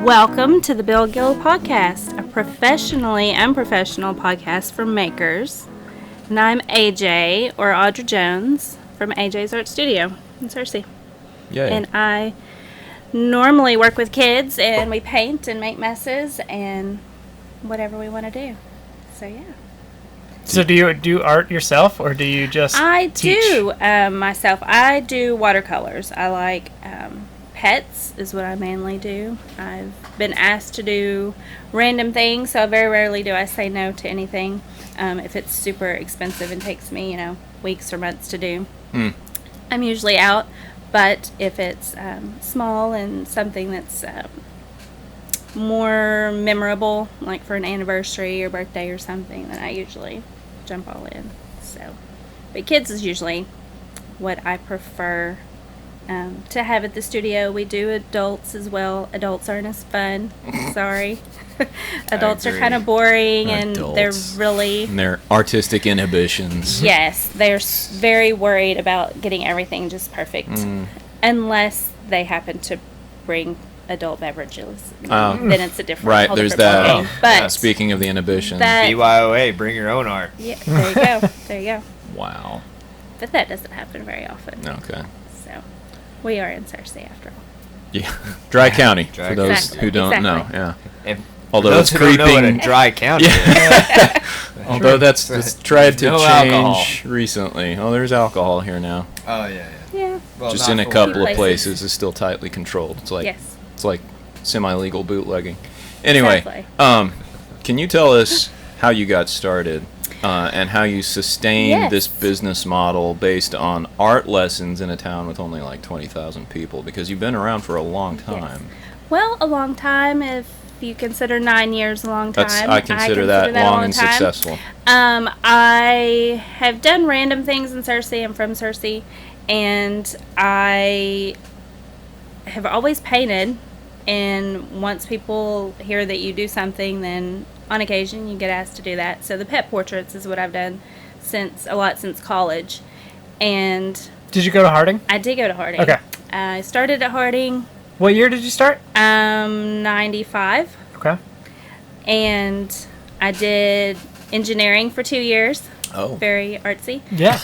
Welcome to the Bill Gill Podcast, a professionally unprofessional podcast for makers. And I'm AJ, or Audra Jones, from AJ's Art Studio in Searcy. Yay. And I normally work with kids, and we paint and make messes and whatever we want to do. So, yeah. So do you do art yourself, or do you just teach? Do myself. I do watercolors. I like pets is what I mainly do. I've been asked to do random things, so very rarely do I say no to anything. If it's super expensive and takes me, weeks or months to do, I'm usually out. But if it's small and something that's more memorable, like for an anniversary or birthday or something, then I usually jump all in. So, but kids is usually what I prefer to have at the studio. We do adults as well. Adults aren't as fun. Sorry. Adults are kind of boring, and they're really... And their artistic inhibitions. Yes, they're very worried about getting everything just perfect. Unless they happen to bring adult beverages. Then it's a different... Right, there's that. But speaking of the inhibitions. BYOA, bring your own art. Yeah, there you go. There you go. Wow. But that doesn't happen very often. Okay. So, we are in Searcy after all. Yeah. Dry county, for those Exactly, who don't know. exactly. Yeah. And although those it's who don't know what creeping... a dry county is. Yeah. Although that's tried to No change alcohol. recently. Oh, there's alcohol here now. Oh, yeah. Yeah. Well, Just not in a for couple work. of places. It's still tightly controlled. It's like Yes. it's like semi-legal bootlegging. Anyway, Exactly. can you tell us how you got started and how you sustained this business model based on art lessons in a town with only like 20,000 people? Because you've been around for a long time. Yes. Well, a long time if you consider 9 years a long time. I consider that long and successful. I have done random things in Searcy. I'm from Searcy, and I have always painted. And once people hear that you do something, then on occasion you get asked to do that. So the pet portraits is what I've done since college. And Did you go to Harding? I did go to Harding. Okay. I started at Harding. What year did you start? 95. Okay. And I did engineering for 2 years. Oh. Very artsy. Yeah.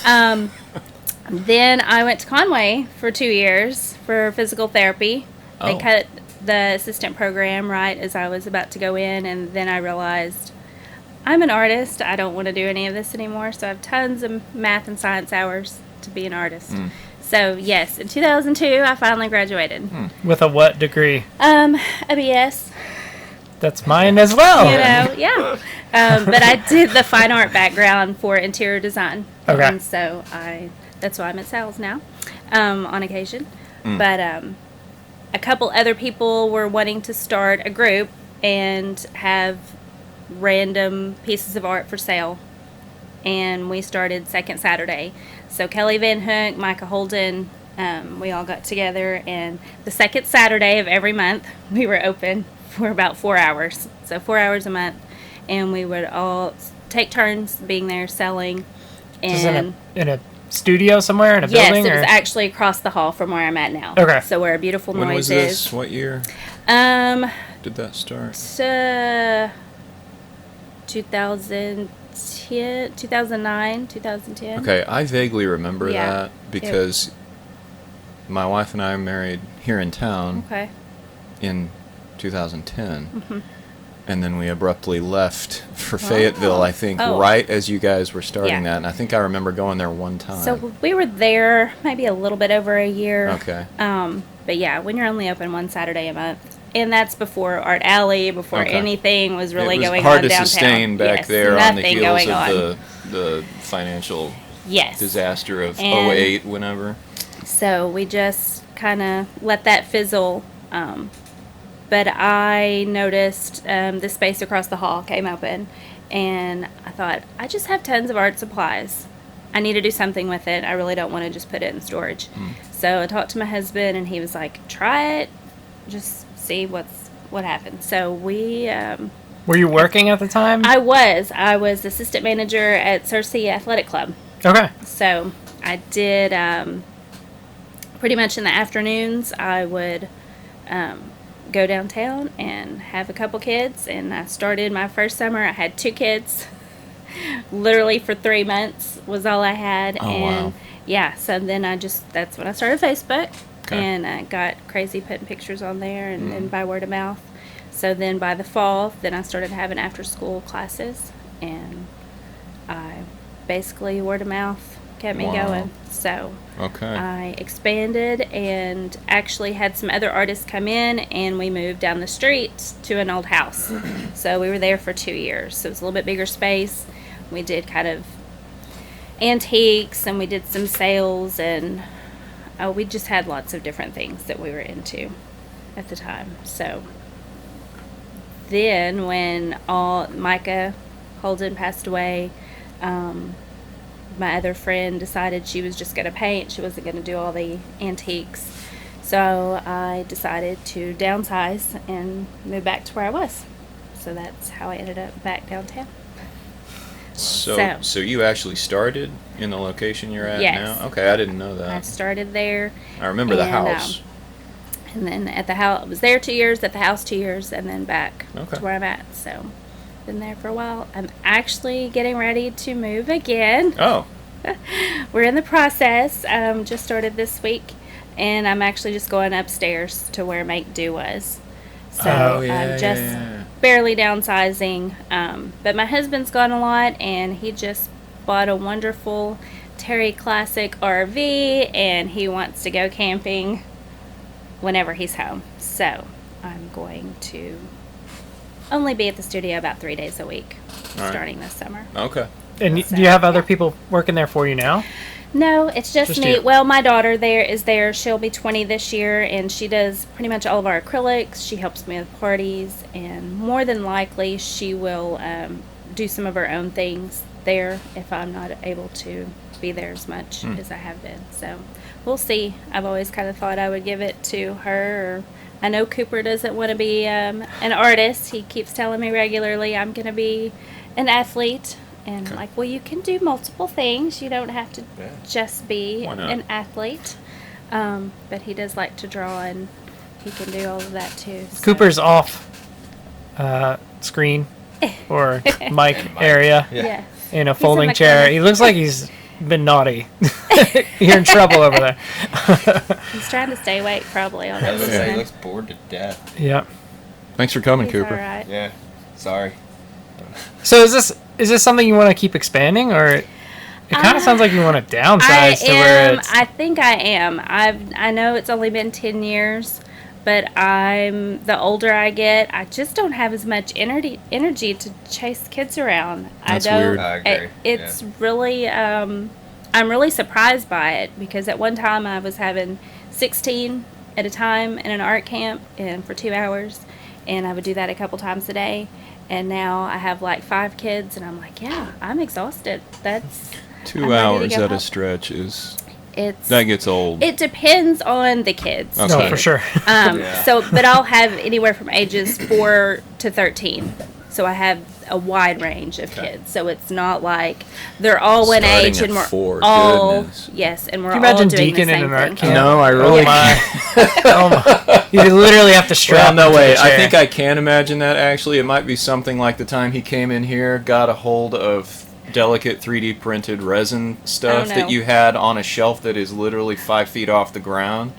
Then I went to Conway for 2 years for physical therapy. They cut the assistant program right as I was about to go in, and then I realized I'm an artist. I don't want to do any of this anymore, so I have tons of math and science hours to be an artist. So, yes, in 2002, I finally graduated. With a what degree? A BS. That's mine as well. Yeah. But I did the fine art background for interior design. Okay. And so that's why I'm at sales now, on occasion. But a couple other people were wanting to start a group and have random pieces of art for sale. And we started Second Saturday. So Kelly Van Hook, Micah Holden, we all got together, and the second Saturday of every month, we were open for about 4 hours. So 4 hours a month, and we would all take turns being there selling. And in a studio somewhere, in a building? Yes, it was actually across the hall from where I'm at now. Okay. So where a Beautiful When Noise was this? is. What year did that start? 2009, 2010. Okay, I vaguely remember Yeah. that because my wife and I married here in town Okay. in 2010. And then we abruptly left for Fayetteville, I think, right as you guys were starting that. And I think I remember going there one time. So we were there maybe a little bit over a year. Okay. But yeah, when you're only open one Saturday a month, and that's before Art Alley, before anything was really going on downtown. It was hard to sustain back there on the heels of the financial disaster of 08, whenever. So we just kind of let that fizzle. But I noticed the space across the hall came open, and I thought, I just have tons of art supplies. I need to do something with it. I really don't want to just put it in storage. So I talked to my husband, and he was like, try it. Just see what happens. So we... Were you working at the time? I was assistant manager at Searcy Athletic Club. Okay. So I did pretty much in the afternoons. I would go downtown and have a couple kids. And I started my first summer. I had 2 kids. Literally for 3 months was all I had. Oh, and wow. yeah, so then that's when I started Facebook. Okay. And I got crazy putting pictures on there and then by word of mouth. So then by the fall, then I started having after school classes, and I basically word of mouth kept me Wow. going. So Okay. I expanded and actually had some other artists come in, and we moved down the street to an old house. So we were there for 2 years. So it was a little bit bigger space. We did kind of antiques, and we did some sales, and we just had lots of different things that we were into at the time. So then when Micah Holden passed away, my other friend decided she was just going to paint. She wasn't going to do all the antiques. So I decided to downsize and move back to where I was. So that's how I ended up back downtown. So you actually started in the location you're at Yes. now? Okay, I didn't know I that. started there. I remember the and, house. And then at the house, I was there 2 years, at the house 2 years, and then back Okay. to where I'm at. So, been there for a while. I'm actually getting ready to move again. Oh, We're in the process. Just started this week, and I'm actually just going upstairs to where Make Do was. So Oh, yeah, I'm just yeah. barely downsizing. But my husband's gone a lot, and he just bought a wonderful Terry Classic RV, and he wants to go camping whenever he's home. So I'm going to only be at the studio about 3 days a week All right. starting this summer. okay. And do you have other people working there for you now? No, it's just me. you. Well, my daughter is there. She'll be 20 this year, and she does pretty much all of our acrylics. She helps me with parties, and more than likely she will do some of her own things there if I'm not able to be there as much as I have been. So we'll see. I've always kind of thought I would give it to her. Or I know Cooper doesn't want to be an artist. He keeps telling me regularly I'm going to be an athlete. And Okay. like, well, you can do multiple things. You don't have to just be Why not? an athlete. But he does like to draw, and he can do all of that too. So. Cooper's off screen or mic area Yeah. in a He's in folding the chair. corner. He looks like he's been naughty. You're in trouble over there. He's trying to stay awake probably all I that was gonna say, he listening. looks bored to death. Yeah. Thanks for coming, He's all Cooper. right. Yeah. Sorry. So is this something you want to keep expanding, or it kind of sounds like you want to downsize to where it's I think I am. I know it's only been 10 years, but the older I get, I just don't have as much energy to chase kids around. That's I don't. weird. I agree. It's really. I'm really surprised by it, because at one time I was having 16 at a time in an art camp and for 2 hours, and I would do that a couple times a day. And now I have like 5 kids, and I'm like, yeah, I'm exhausted. That's 2 I'm ready to hours go at a home. stretch is it's. that gets old. It depends on the kids. Okay. no, too. for sure. Yeah. So, but I'll have anywhere from ages 4 to 13. So I have a wide range of kids. So it's not like they're all one Starting age at and we're 4, all goodness. yes, and we're Can you all imagine doing Deacon the in same an art thing. camp? No, I really Oh my. Oh my. You literally have to strap Well, no him to way. the I chair. think I can imagine that, actually. It might be something like the time he came in here, got a hold of delicate 3D printed resin stuff Oh, no. that you had on a shelf that is literally 5 feet off the ground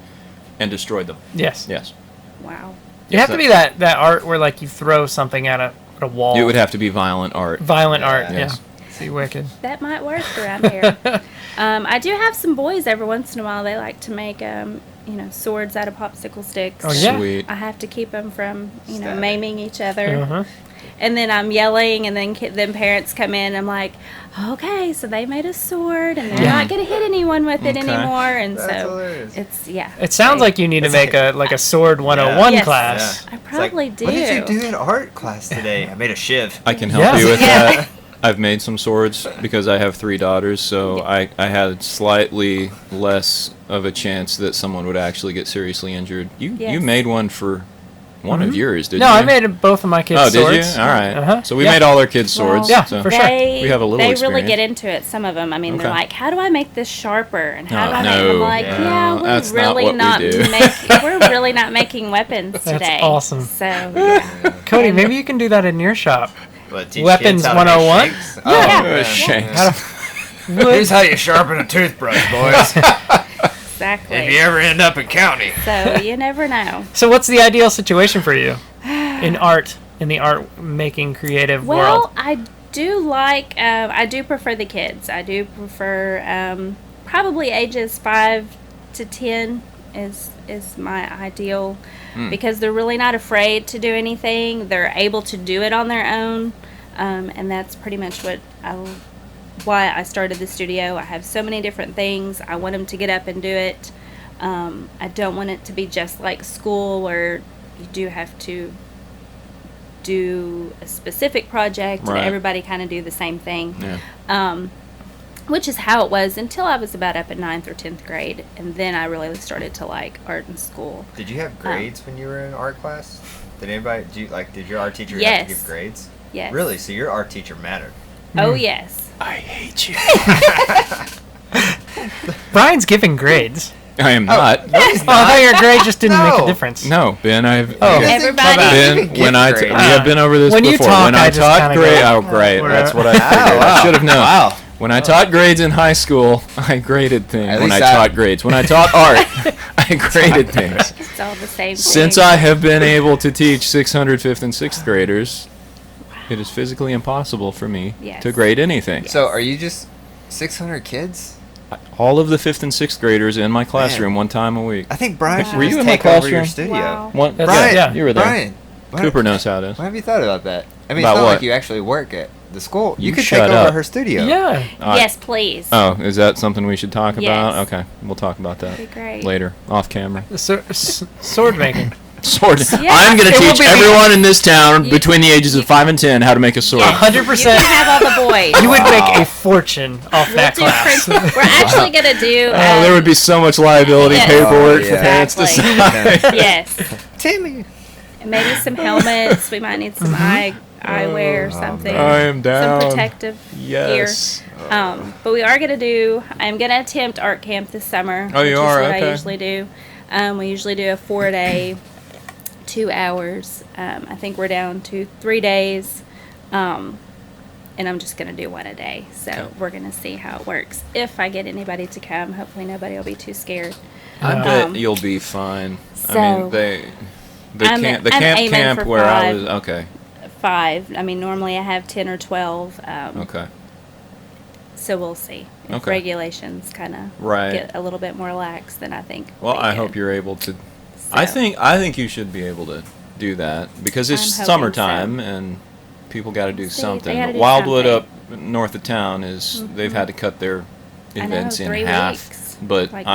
and destroyed them. Yes. Yes. Wow. You have to be that art where like you throw something at a wall. It would have to be violent art. Violent art. Yes. Yeah. See, wicked. That might work around here. I do have some boys every once in a while. They like to make swords out of popsicle sticks. Oh, yeah. Sweet. I have to keep them from Stabbing. maiming each other. Uh-huh. And then I'm yelling, and then parents come in. And I'm like, okay, so they made a sword, and they're not going to hit anyone with it Okay. anymore. And That's so hilarious. it's It sounds like you need to make a sword 101 Yes. class. I It's probably like, do. What did you do in art class today? I made a shiv. I can help Yeah. you with Yeah. that. I've made some swords because I have 3 daughters, so I had slightly less of a chance that someone would actually get seriously injured. You Yes. made one for one of yours, didn't No, you? I made both of my kids Oh, swords. did you? All right. Uh-huh. So we Yeah. made all our kids swords. Yeah, so for sure. We have a little They experience. really get into it. Some of them. I mean, they're Okay. like, "How do I make this sharper?" And how Oh, do I make? And I'm no. like, Yeah. "Yeah, we're That's not really what we not do." we're really not making weapons That's today." awesome. So yeah. Cody, maybe you can do that in your shop. What, teach Weapons kids how to make 101? shakes? Yeah. Shanks. How to- Here's how you sharpen a toothbrush, boys. Exactly. if you ever end up in county. So you never know. So what's the ideal situation for you in art, in the art making creative Well, world? I do like. I do prefer the kids. I do prefer probably ages 5 to 10 is my ideal because they're really not afraid to do anything. They're able to do it on their own, and that's pretty much why I started the studio. I have so many different things. I want them to get up and do it. I don't want it to be just like school where you do have to do a specific project Right. and everybody kind of do the same thing. Yeah. Which is how it was until I was about up in 9th or 10th grade. And then I really started to like art in school. Did you have grades when you were in art class? Did your art teacher have Yes. to give grades? Yes. Really? So your art teacher mattered. Oh, yes. I hate you. Brian's giving grades. I am not. No, he's Oh, I thought your grade just didn't make a No. difference. No, Ben. I've. Oh. Everybody- Ben, when I we have been over this When you before. talk, when I I just taught kinda grade, go, oh great, "Oh, that's what I wow. figured. I should have known. Wow. When I taught grades in high school, I graded things. At When I least taught grades, when I taught art, I graded things. It's all the same Since thing. I have been able to teach 600 5th and 6th graders, it is physically impossible for me Yes. to grade anything. So are you just 600 kids? All of the 5th and 6th graders in my classroom one time a week. I think Brian should Were you just in my take over your classroom? studio. Wow. One, That's- Brian, yeah. you were there. Brian, what, Cooper knows how it is. what have you thought about that? I mean, About it's not what? like you actually work at the school. You You could shut take over up. her studio. Yeah. Yes, please. Oh, is that something we should talk about? Yes. Okay, we'll talk about that That'd be great. later, off camera. Sword making. Sword. Yeah. I'm going to It will teach be- everyone in this town You- between the ages of 5 and 10 how to make a sword. Yes. 100%. You can have all the boys. You would make a fortune off We'll that do class. print- We're actually going to do. Oh, there would be so much liability Yes. paperwork Oh, for yeah. parents to Exactly. sign. Yes. Timmy. Maybe some helmets. We might need some eyewear or something. I am down. Some protective Yes. gear. But we are going to do. I'm going to attempt art camp this summer. Oh, you which are? Is what Okay. I usually do. We usually do a 4-day, 2 hours. I think we're down to 3 days. And I'm just going to do one a day. So Okay. we're going to see how it works. If I get anybody to come, hopefully nobody will be too scared. I bet Um, you'll be fine. I so, mean, the I'm camp aiming for where I 5. was. Okay. 5. I mean, normally I have 10 or 12. Okay. So we'll see. If Okay. regulations kind of Right. get a little bit more lax, then I think. Well, we'll be I good. hope you're able to. So, I think you should be able to do that because it's I'm hoping summertime so. and people got to do See, they something. gotta do Wildwood something. up north of town is they've had to cut their I know, events in 3 half. weeks. But Like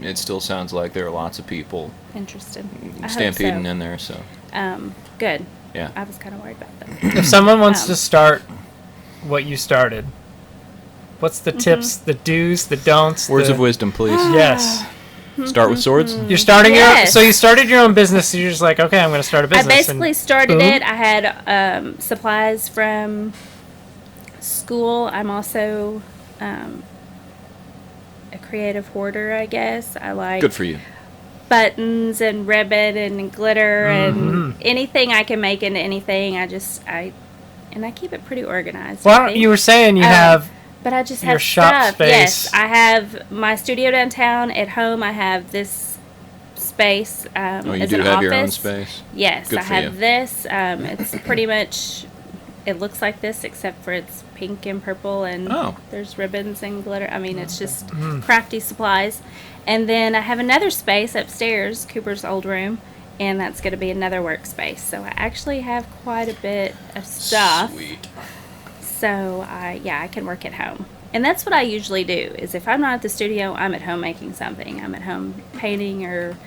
it still sounds like there are lots of people Interested. I hope stampeding so. in there. So Good. yeah. I was kind of worried about that. If someone wants Um, to start what you started, what's the tips, the do's, the don'ts? Words the, of wisdom, please. Yes. Start with swords. You're starting Yes. so you started your own business, so you're just like, okay, I'm going to start a I business. basically started boom. it. I had supplies from school. I'm also a creative hoarder, I guess. I like Good for you. buttons and ribbon and glitter Mm-hmm. and anything I can make into anything. I keep it pretty organized. Well, I think. you were saying you Um, have But I just your have shop stuff. space. Yes, I have my studio downtown. At home, I have this space Oh, you as do an have office. your own space. Yes, Good I for have you. this. It's pretty much. It looks like this, except for it's pink and purple, and Oh. there's ribbons and glitter. I mean, it's just crafty supplies. And then I have another space upstairs, Cooper's old room, and that's going to be another workspace. So I actually have quite a bit of stuff. Sweet. So I can work at home. And that's what I usually do, is if I'm not at the studio, I'm at home making something. I'm at home painting or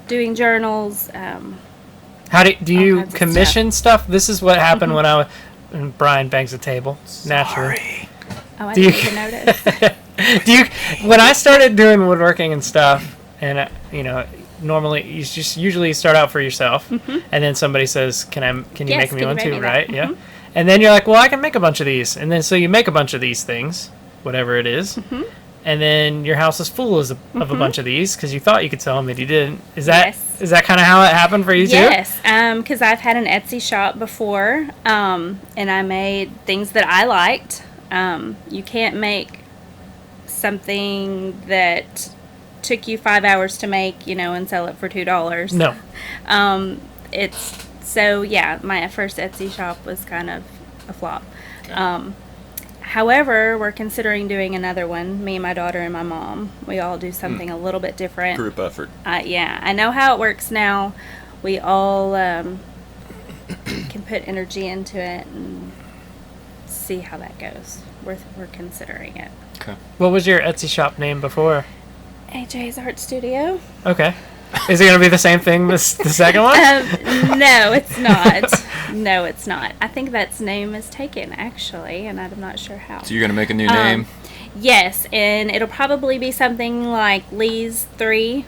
doing journals. How do all you kinds of commission stuff? This is what happened when I was. And Brian bangs the table naturally. Oh, I Do you- didn't even notice. When I started doing woodworking and stuff, and normally you just usually start out for yourself, and then somebody says, "Can you Yes, make me can you one make too?" me that? Right? Yeah. And then you're like, "Well, I can make a bunch of these," and then so you make a bunch of these things, whatever it is, and then your house is full of a bunch of these because you thought you could sell them, but you didn't. Is that kind of how it happened for you too? Yes, because I've had an Etsy shop before, and I made things that I liked. You can't make something that took you 5 hours to make, and sell it for $2. No. My first Etsy shop was kind of a flop. However, we're considering doing another one. Me, my daughter, and my mom. We all do something a little bit different. Group effort. I know how it works now. We all can put energy into it and see how that goes. We're considering it. Okay. What was your Etsy shop name before? AJ's Art Studio. Okay. Is it going to be the same thing the second one? No, it's not. No, it's not. I think that name is taken, actually, and I'm not sure how. So you're going to make a new name? Yes, and it'll probably be something like Lee's 3.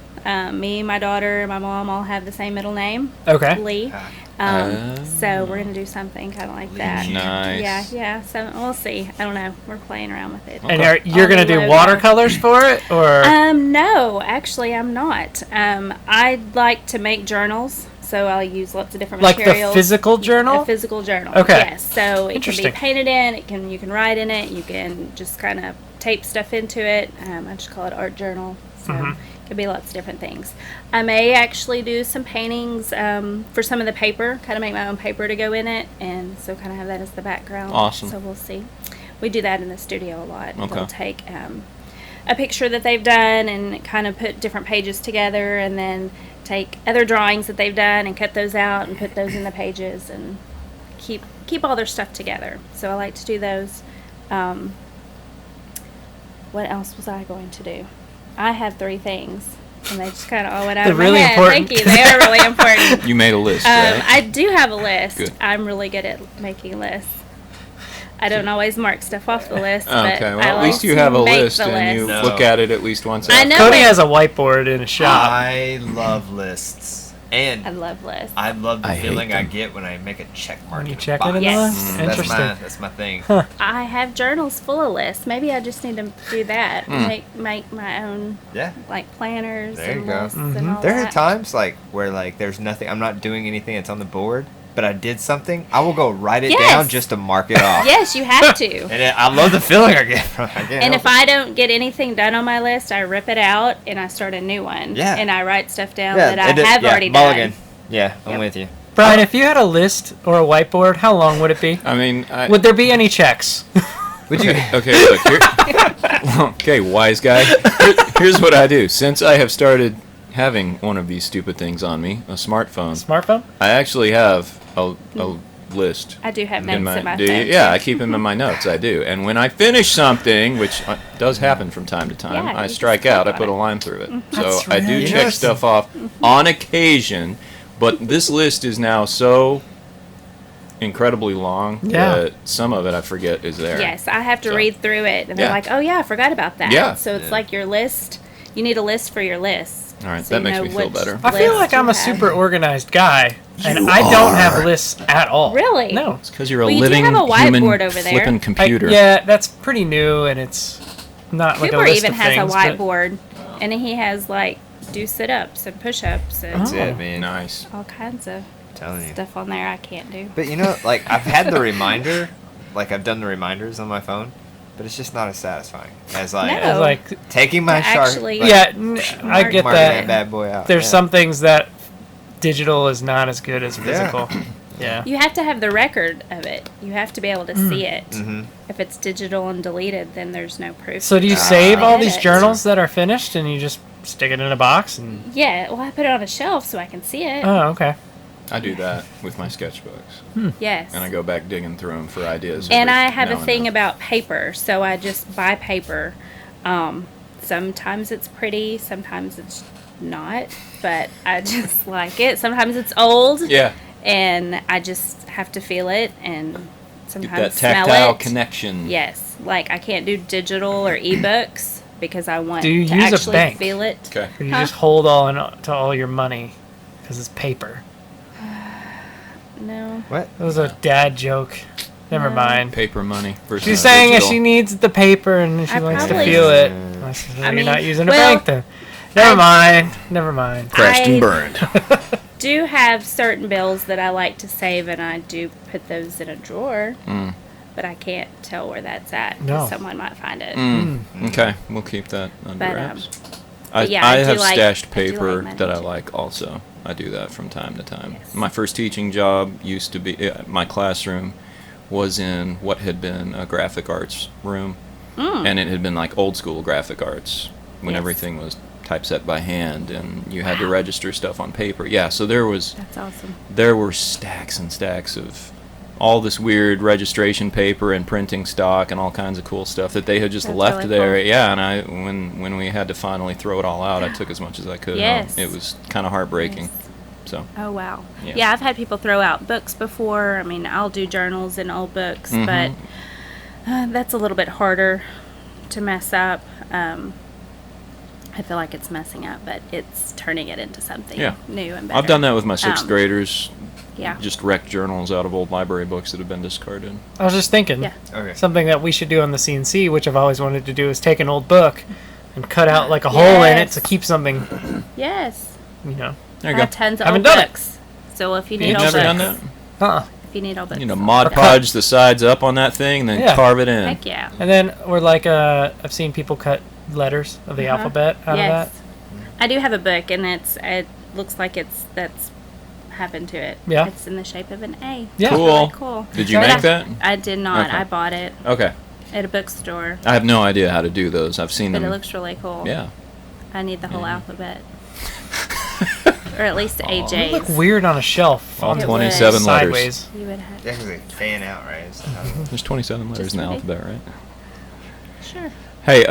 Me, my daughter, and my mom all have the same middle name. Okay. Lee. So we're going to do something kind of like that. Nice. Yeah. So we'll see. I don't know. We're playing around with it. And you're On going to the do logo. watercolors for it, or? No, actually, I'm not. I'd like to make journals, so I'll use lots of different Like materials. the physical journal? A physical journal. Okay. Yes. So it can Interesting. be painted in. You can write in it. You can just kind of tape stuff into it. I just call it art journal. So it could be lots of different things. I may actually do some paintings for some of the paper. Kind of make my own paper to go in it, and so kind of have that as the background. Awesome. So we'll see. We do that in the studio a lot. Okay. They'll take a picture that they've done and kind of put different pages together, and then take other drawings that they've done and cut those out and put those in the pages and keep all their stuff together. So I like to do those. What else was I going to do? I have 3 things, and they just kind of all went out They're of my really head. important. Thank you. They are really important. You made a list, right? I do have a list. Good. I'm really good at making lists. I don't always mark stuff off the list, but Okay, well, I at like least you to have a make list the and you list. look at it at least once. I after. know. Coty it. has a whiteboard in his shop. I love lists, and I love lists. I love the I hate feeling I them. get when I make a check mark. When you in a check box. it in the Yes. list? Mm, Interesting. That's my thing. I have journals full of lists. Maybe I just need to do that. Make my own Yeah. like planners There you and go. lists and all There that. are times where there's nothing. I'm not doing anything that's on the board, but I did something. I will go write it Yes. down just to mark it off. Yes, you have to. And I love the feeling I get from it. I can't And help if I don't get anything done on my list, I rip it out and I start a new one. Yeah. And I write stuff down it. that I have already mulligan. done. Yeah, I'm Yep. with you. Brian, if you had a list or a whiteboard, how long would it be? I mean, Would there be any checks? Would you? okay, look here. Okay, wise guy. Here's what I do. Since I have started having one of these stupid things on me, a smartphone, Smartphone? I actually have a list. I do have in notes in my do you? phone. Yeah, I keep them in my notes. I do. And when I finish something, which does happen from time to time, Yeah, I you strike just out. I click put a on line through it. So That's I do right. check Yes. stuff off on occasion, but this list is now so incredibly long Yeah. that some of it I forget is there. Yes, I have to So- read through it, and they're Yeah. like, "Oh yeah, I forgot about that." Yeah. So it's Yeah. like your list. You need a list for your list. All right, so that you makes know me feel which better. I feel list like you I'm a have. super organized guy, and You I don't are. have lists at all. Really? No. It's because you're a Well, you do living have a human whiteboard over there. flipping computer. Yeah, that's pretty new, and it's not like Cooper a list even of has things. a whiteboard, and he has like do sit-ups and push-ups and That's Oh. it, man. Nice. all kinds of Telling you. stuff on there I can't do. But I've had the reminder, I've done the reminders on my phone, but it's just not as satisfying as No. It's like, taking my To sharp. actually- yeah, I get marking that. that bad boy out. There's yeah. some things that digital is not as good as physical. Yeah. You have to have the record of it. You have to be able to see it. Mhm. If it's digital and deleted, then there's no proof. So do you save all these Edit. journals that are finished and you just stick it in a box and? Yeah, well, I put it on a shelf so I can see it. Oh, okay. I do that with my sketchbooks, Yes. and I go back digging through them for ideas. And every I have now a and thing then. about paper, so I just buy paper. Sometimes it's pretty, sometimes it's not, but I just like it. Sometimes it's old, Yeah, and I just have to feel it and get sometimes that smell tactile it. connection. Yes, like I can't do digital or ebooks because I want Do you to use a actually bank? feel it. Okay. Or you Huh? just hold on to all your money because it's paper. No. What? That was a dad joke. Never No. mind. Paper money versus She's saying digital. she needs the paper and she I likes to probably- feel it. I said, I you're mean, not using a well, bank then. Never mind. Never mind. crashed I- and burned. Do have certain bills that I like to save, and I do put those in a drawer, Mm. but I can't tell where that's at. 'Cause No. someone might find it. Okay, we'll keep that under But, wraps. but yeah, I I do have like- stashed I do like paper money, that I too. like also. I do that from time to time. Yes. My first teaching job used to be, my classroom was in what had been a graphic arts room. And it had been like old school graphic arts when Yes. everything was typeset by hand and you had to register stuff on paper. Yeah, so there That's awesome. were stacks and stacks of all this weird registration paper and printing stock and all kinds of cool stuff that they had just That's left really there. cool. Yeah, and I when we had to finally throw it all out, I took as much as I could. Yes. It was kind of heartbreaking. Yes. So, Oh, wow. Yeah. Yeah. I've had people throw out books before. I mean, I'll do journals and old books, Mhm. but that's a little bit harder to mess up. I feel like it's messing up, but it's turning it into something Yeah. new and better. I've done that with my sixth Um, graders. Yeah. Just wrecked journals out of old library books that have been discarded. I was just thinking Yeah. Okay. something that we should do on the CNC, which I've always wanted to do, is take an old book and cut out like a hole in it Yes. to keep something, Yes. you know. There I you have go. tons of Haven't old done it. books. So if you need You've old never books, done that? if you need old books, You know, Mod Podge the sides up on that thing, then Yeah. carve it in. Heck yeah. And then we're like, I've seen people cut letters of the alphabet out Yes. of that. I do have a book, and it looks like that's happened to it. Yeah. It's in the shape of an A. Yeah. Cool. Really cool. Did you But make that? I did not. Okay. I bought it Okay. at a bookstore, I have no idea how to do those. I've seen but them. it looks really cool. Yeah. I need the whole Yeah. alphabet, or at least the Aw. They AJs. look weird on a shelf. All on It 27 would. letters. sideways. You would have. Yeah, 'cause they fan out, right? Is that how it works? There's 27 letters Just in the ready. alphabet, right? Sure. Hey,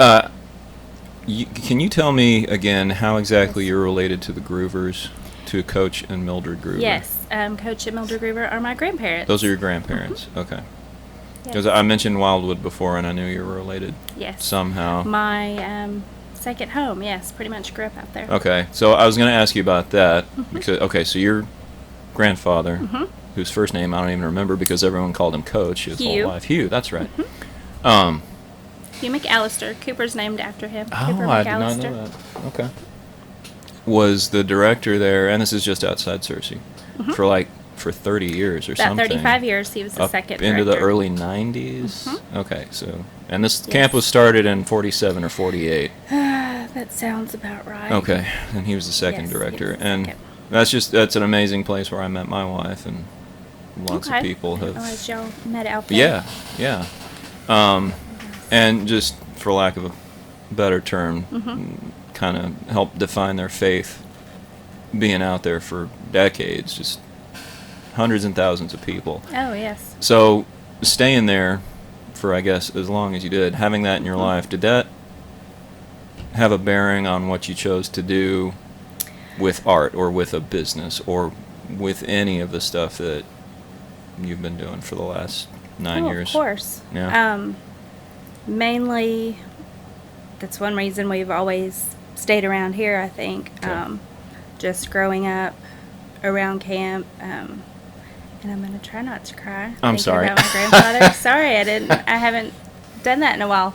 can you tell me again how exactly you're related to the Groovers, to Coach and Mildred Groover? Yes. Coach and Mildred Groover are my grandparents. Those are your grandparents. Okay. Yes. Because I mentioned Wildwood before, and I knew you were related Yes. somehow. My second home. Yes, pretty much grew up out there. Okay, so I was going to ask you about that. Because, okay, so your grandfather, whose first name I don't even remember because everyone called him Coach his Hugh. whole life. Hugh, that's right. Hugh McAllister. Cooper's named after him. Cooper Oh, I did not know that. Okay. Was the director there, and this is just outside Searcy, for 30 years or About something. 35 years, he was the Up second into the director. early 90s? Okay, so, and this Yes. camp was started in 47 or 48. That sounds about right. Okay, and he was the second Yes, he director. was the And second. that's an amazing place where I met my wife, and lots of Okay. people have. Oh, as y'all met out there. Yeah. And just for lack of a better term, kind of helped define their faith being out there for decades, just hundreds and thousands of people. Oh, yes. So staying there for, I guess, as long as you did, having that in your life, did that have a bearing on what you chose to do with art or with a business or with any of the stuff that you've been doing for the last 9 years? Of course. Yeah. Mainly, that's one reason we've always stayed around here, I think. Okay. Just growing up around camp. And I'm going to try not to cry. I'm thinking sorry. about my grandfather. Sorry, I haven't done that in a while.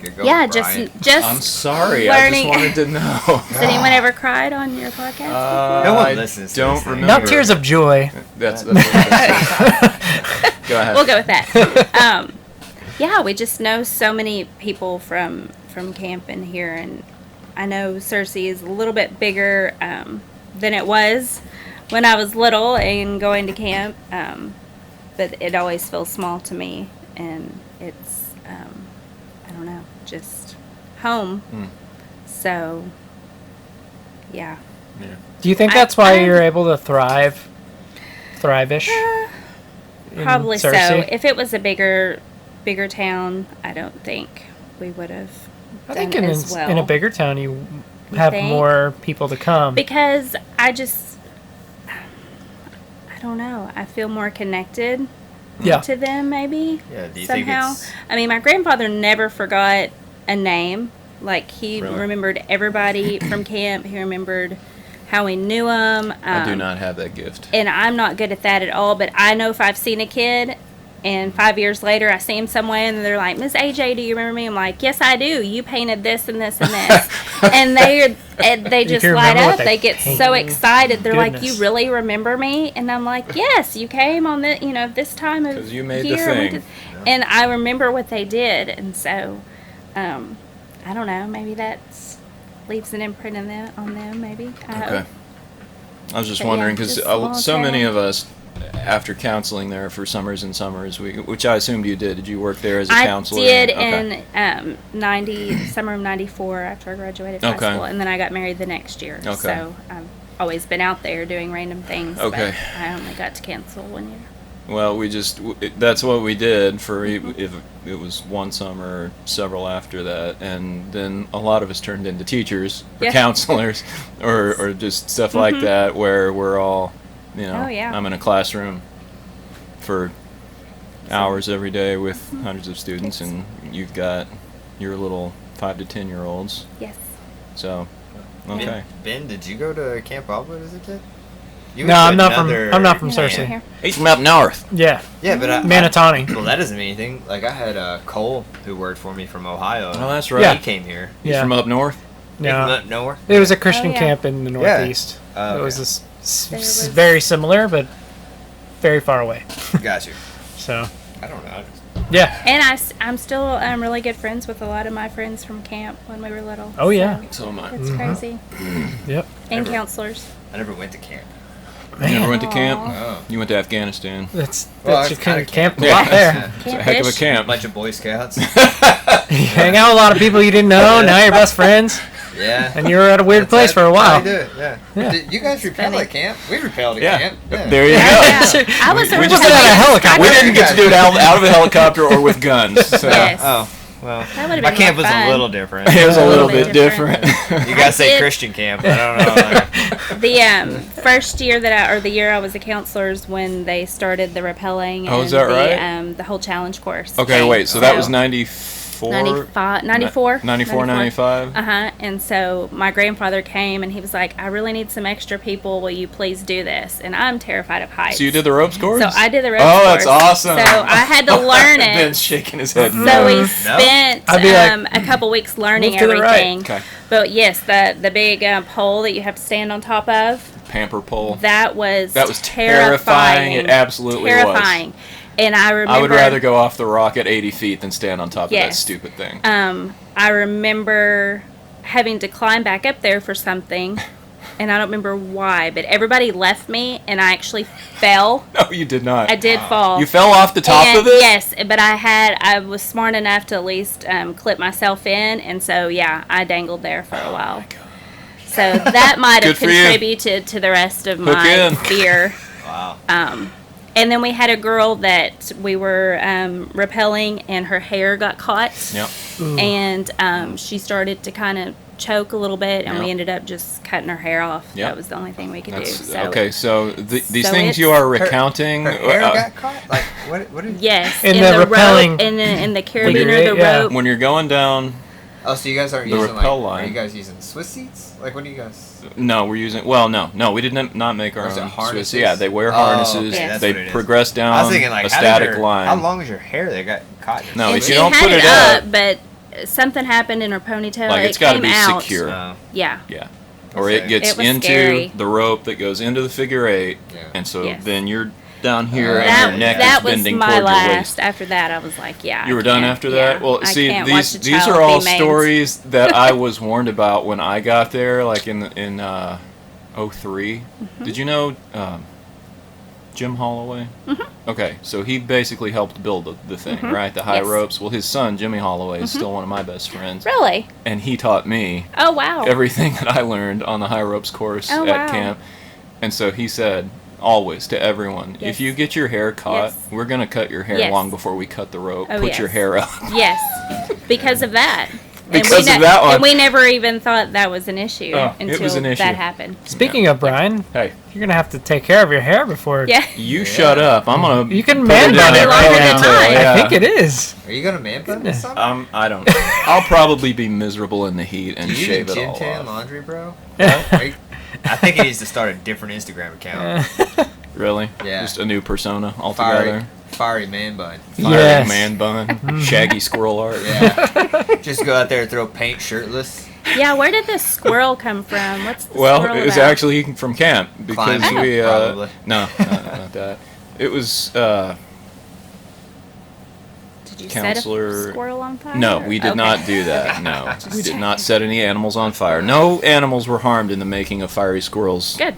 Good going, Yeah, Brian. just I'm sorry. learning. I just wanted to know. Has anyone ever cried on your podcast No one I listens to don't this thing. remember. Not tears of joy. That's what that's Go ahead. We'll go with that. Yeah, we just know so many people from camp in here, and I know Searcy is a little bit bigger than it was when I was little and going to camp, but it always feels small to me, and it's I don't know, just home. So, yeah. Yeah. Do you think I- that's why I- you're able to thrive-ish? in Probably so. Searcy? If it was a bigger town, I don't think we would have I done think as well. in a bigger town you have think? more people to come. Because I don't know. I feel more connected Yeah. to them, maybe. Yeah, do you think somehow. it's- I mean, my grandfather never forgot a name. Like, he Really? remembered everybody from camp. He remembered how we knew them. I do not have that gift. And I'm not good at that at all, but I know if I've seen a kid and 5 years later I see him somewhere and they're like, Miss AJ, do you remember me? I'm like, yes, I do. You painted this and this and this. And they just can light remember up. what They they get painted. so excited. They're like, Goodness. you really remember me? And I'm like, yes, you came on the, this time of 'Cause you made the year. thing. And I remember what they did. And so, I don't know. Maybe that's leaves an imprint on them. Maybe. I Okay. hope. I was just But wondering yeah, because just small so many town. of us, after counseling there for summers and summers, which I assumed you did. Did you work there as a I counselor? did Okay. in summer of '94 after I graduated high Okay. school, and then I got married the next year. Okay. So I've always been out there doing random things. Okay. But I only got to cancel 1 year. Well, that's what we did for if it was one summer or several after that, and then a lot of us turned into teachers or Yeah. counselors or just stuff like that where we're all, Oh, yeah. I'm in a classroom for hours every day with hundreds of students, and you've got your little 5 to 10-year-olds. Yes. So, okay. Ben, did you go to Camp Albert as a kid? You No, went to I'm not from. another I'm not from Yeah, Cersei. here. He's from up north. Yeah, Yeah, but Manatawny. well, that doesn't mean anything. Like, I had Cole who worked for me from Ohio. Oh, that's He right. came here. He's Yeah. from up north. He from No, up north. it was a Christian yeah. camp in the Yeah. Northeast. Oh, It was okay. There was- very similar, but very far away. Got you. So, I don't know. yeah. And I'm still really good friends with a lot of my friends from camp when we were little. Oh, yeah. So am I. It's crazy. Yep. And Never. counselors. I never went to camp. You never went to camp? Oh. You went to Afghanistan. That's Well, that's it's your kind of kinda camp Yeah. a lot there. It's a Camp heck of a ish. A camp. bunch of Boy Scouts. You hang out with a lot of people you didn't know. Now you're best friends, Yeah. and you were at a weird place for a while. I do it, yeah. Yeah. Did you guys repelled funny. at camp? We repelled at Yeah. camp. Yeah. There you go. Yeah. I was We a just did it out of a helicopter. We didn't get to do it out of a helicopter or with guns. So. Yes. Oh, well. That would've My been camp more was fun. a little different. It was a A little little bit bit different. You gotta say did- Christian camp. I don't know. The first year the year I was a counselor is when they started the rappelling. Oh, and is that right? The whole challenge course. Okay, wait. So that was 94? 94. 94, 95? Uh-huh. And so my grandfather came and he was like, I really need some extra people. Will you please do this? And I'm terrified of heights. So you did the ropes course? So I did the ropes Oh, that's course. awesome. So I had to learn it. Ben's shaking his head. So no. we spent I'd be like, a couple weeks learning move to the right. everything. Okay. But yes, the big pole that you have to stand on top of, Pamper pole. that was terrifying. It absolutely was. terrifying. And I remember I would rather go off the rock at 80 feet than stand on top of that Yes. stupid thing. I remember having to climb back up there for something, and I don't remember why, but everybody left me, and I actually fell. No, you did not. I did fall. You fell off the top And of it? yes, but I was smart enough to at least clip myself in, and so yeah, I dangled there for a while. So that might have Good for you. contributed to the rest of Hook my in. fear. Wow. And then we had a girl that we were rappelling, and her hair got caught. Yep. And she started to kind of choke a little bit, and we Yeah. ended up just cutting her hair off. Yeah. That was the only thing we could do. That's, So, okay, so these so things you it's- are recounting. Her hair got caught? Like, what did yes, In in the the rappelling- rope, in the When you're- carabiner, the yeah. rope. when you're going down, Oh, so you guys aren't The using, rappel like, line. are you guys using Swiss seats? Like, what do you guys... no, we're using. Well, no, we did not make our Or is it own harnesses? Swiss. Yeah, they wear Oh, harnesses. okay, that's They what it is. progress down I was thinking, like, a how did static your- line. How long was your hair that got caught? in your No, skin? if she you don't had put it it up, up- but something happened in her ponytail. Like, it it's gotta came be out. secure. Yeah. Yeah. Or it Okay. gets It was into scary. the rope that goes into the figure eight, Yeah. and so Yes. then you're down here That, and your neck that is was bending my toward your last. waist. After that, I was like, yeah. You I were done can't- after that? yeah, Well, I see, can't watch these a child are all be maimed. stories that I was warned about when I got there, like in 03. Mm-hmm. Did you know Jim Holloway? Mm-hmm. Okay, so he basically helped build the thing, right? The high Yes. ropes. Well, his son, Jimmy Holloway, is still one of my best friends. Really? And he taught me Oh, wow. everything that I learned on the high ropes course Oh, at wow. camp. And so he said, always to everyone, Yes. if you get your hair caught, Yes. we're going to cut your hair Yes. long before we cut the rope. Oh, Put your yes. hair up. Yes. Because of that. because of that one. And we never even thought that was an issue Oh, it until was an issue. that happened. Speaking of Brian, Hey, you're gonna have to take care of your hair before. Yeah. you shut up. I'm gonna. You can put man it bun in it a right longer now. time. Yeah. I think it is. Are you gonna man bun this summer? I don't know. I'll probably be miserable in the heat and You shave need it gym all tan off. laundry, bro? I think he needs to start a different Instagram account. Really? Yeah. Just a new persona altogether. Fiery man bun. Fiery Yes. man bun, shaggy squirrel art. Yeah. Just go out there and throw paint shirtless. Yeah, where did this squirrel come from? What's the Well, squirrel it was about? actually from camp because Climbing, we probably. no, not that. It was Did you counselor- set a squirrel on fire? no, we did Okay. not do that. No, we did not set any animals on fire. No animals were harmed in the making of Fiery Squirrel's Good.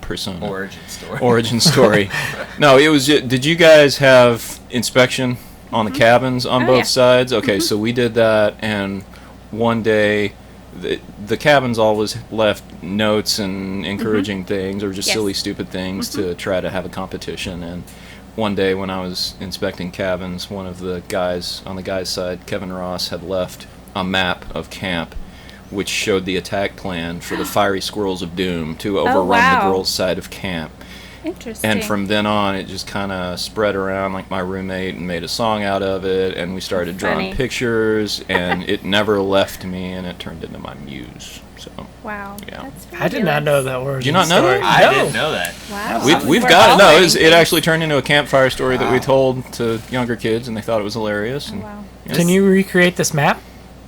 persona. Origin story. Origin story. No, it was. Did you guys have inspection on the cabins on Oh, both yeah. sides? Okay, so we did that, and one day, the cabins always left notes and encouraging things, or just Yes. silly, stupid things to try to have a competition. And one day, when I was inspecting cabins, one of the guys on the guy's side, Kevin Ross, had left a map of camp, which showed the attack plan for the Fiery Squirrels of Doom to overrun wow. the girls' side of camp. Interesting. And from then on, it just kind of spread around like my roommate and made a song out of it. And we started drawing Funny. pictures, and it never left me, and it turned into my muse. So Wow. Yeah. That's I did not know that origin Did you not know story. that? I didn't know that. Wow. we've We're got it. all No, learning it things. actually turned into a campfire story that we Wow. told to younger kids, and they thought it was hilarious. Oh, And, wow. yeah. Can you recreate this map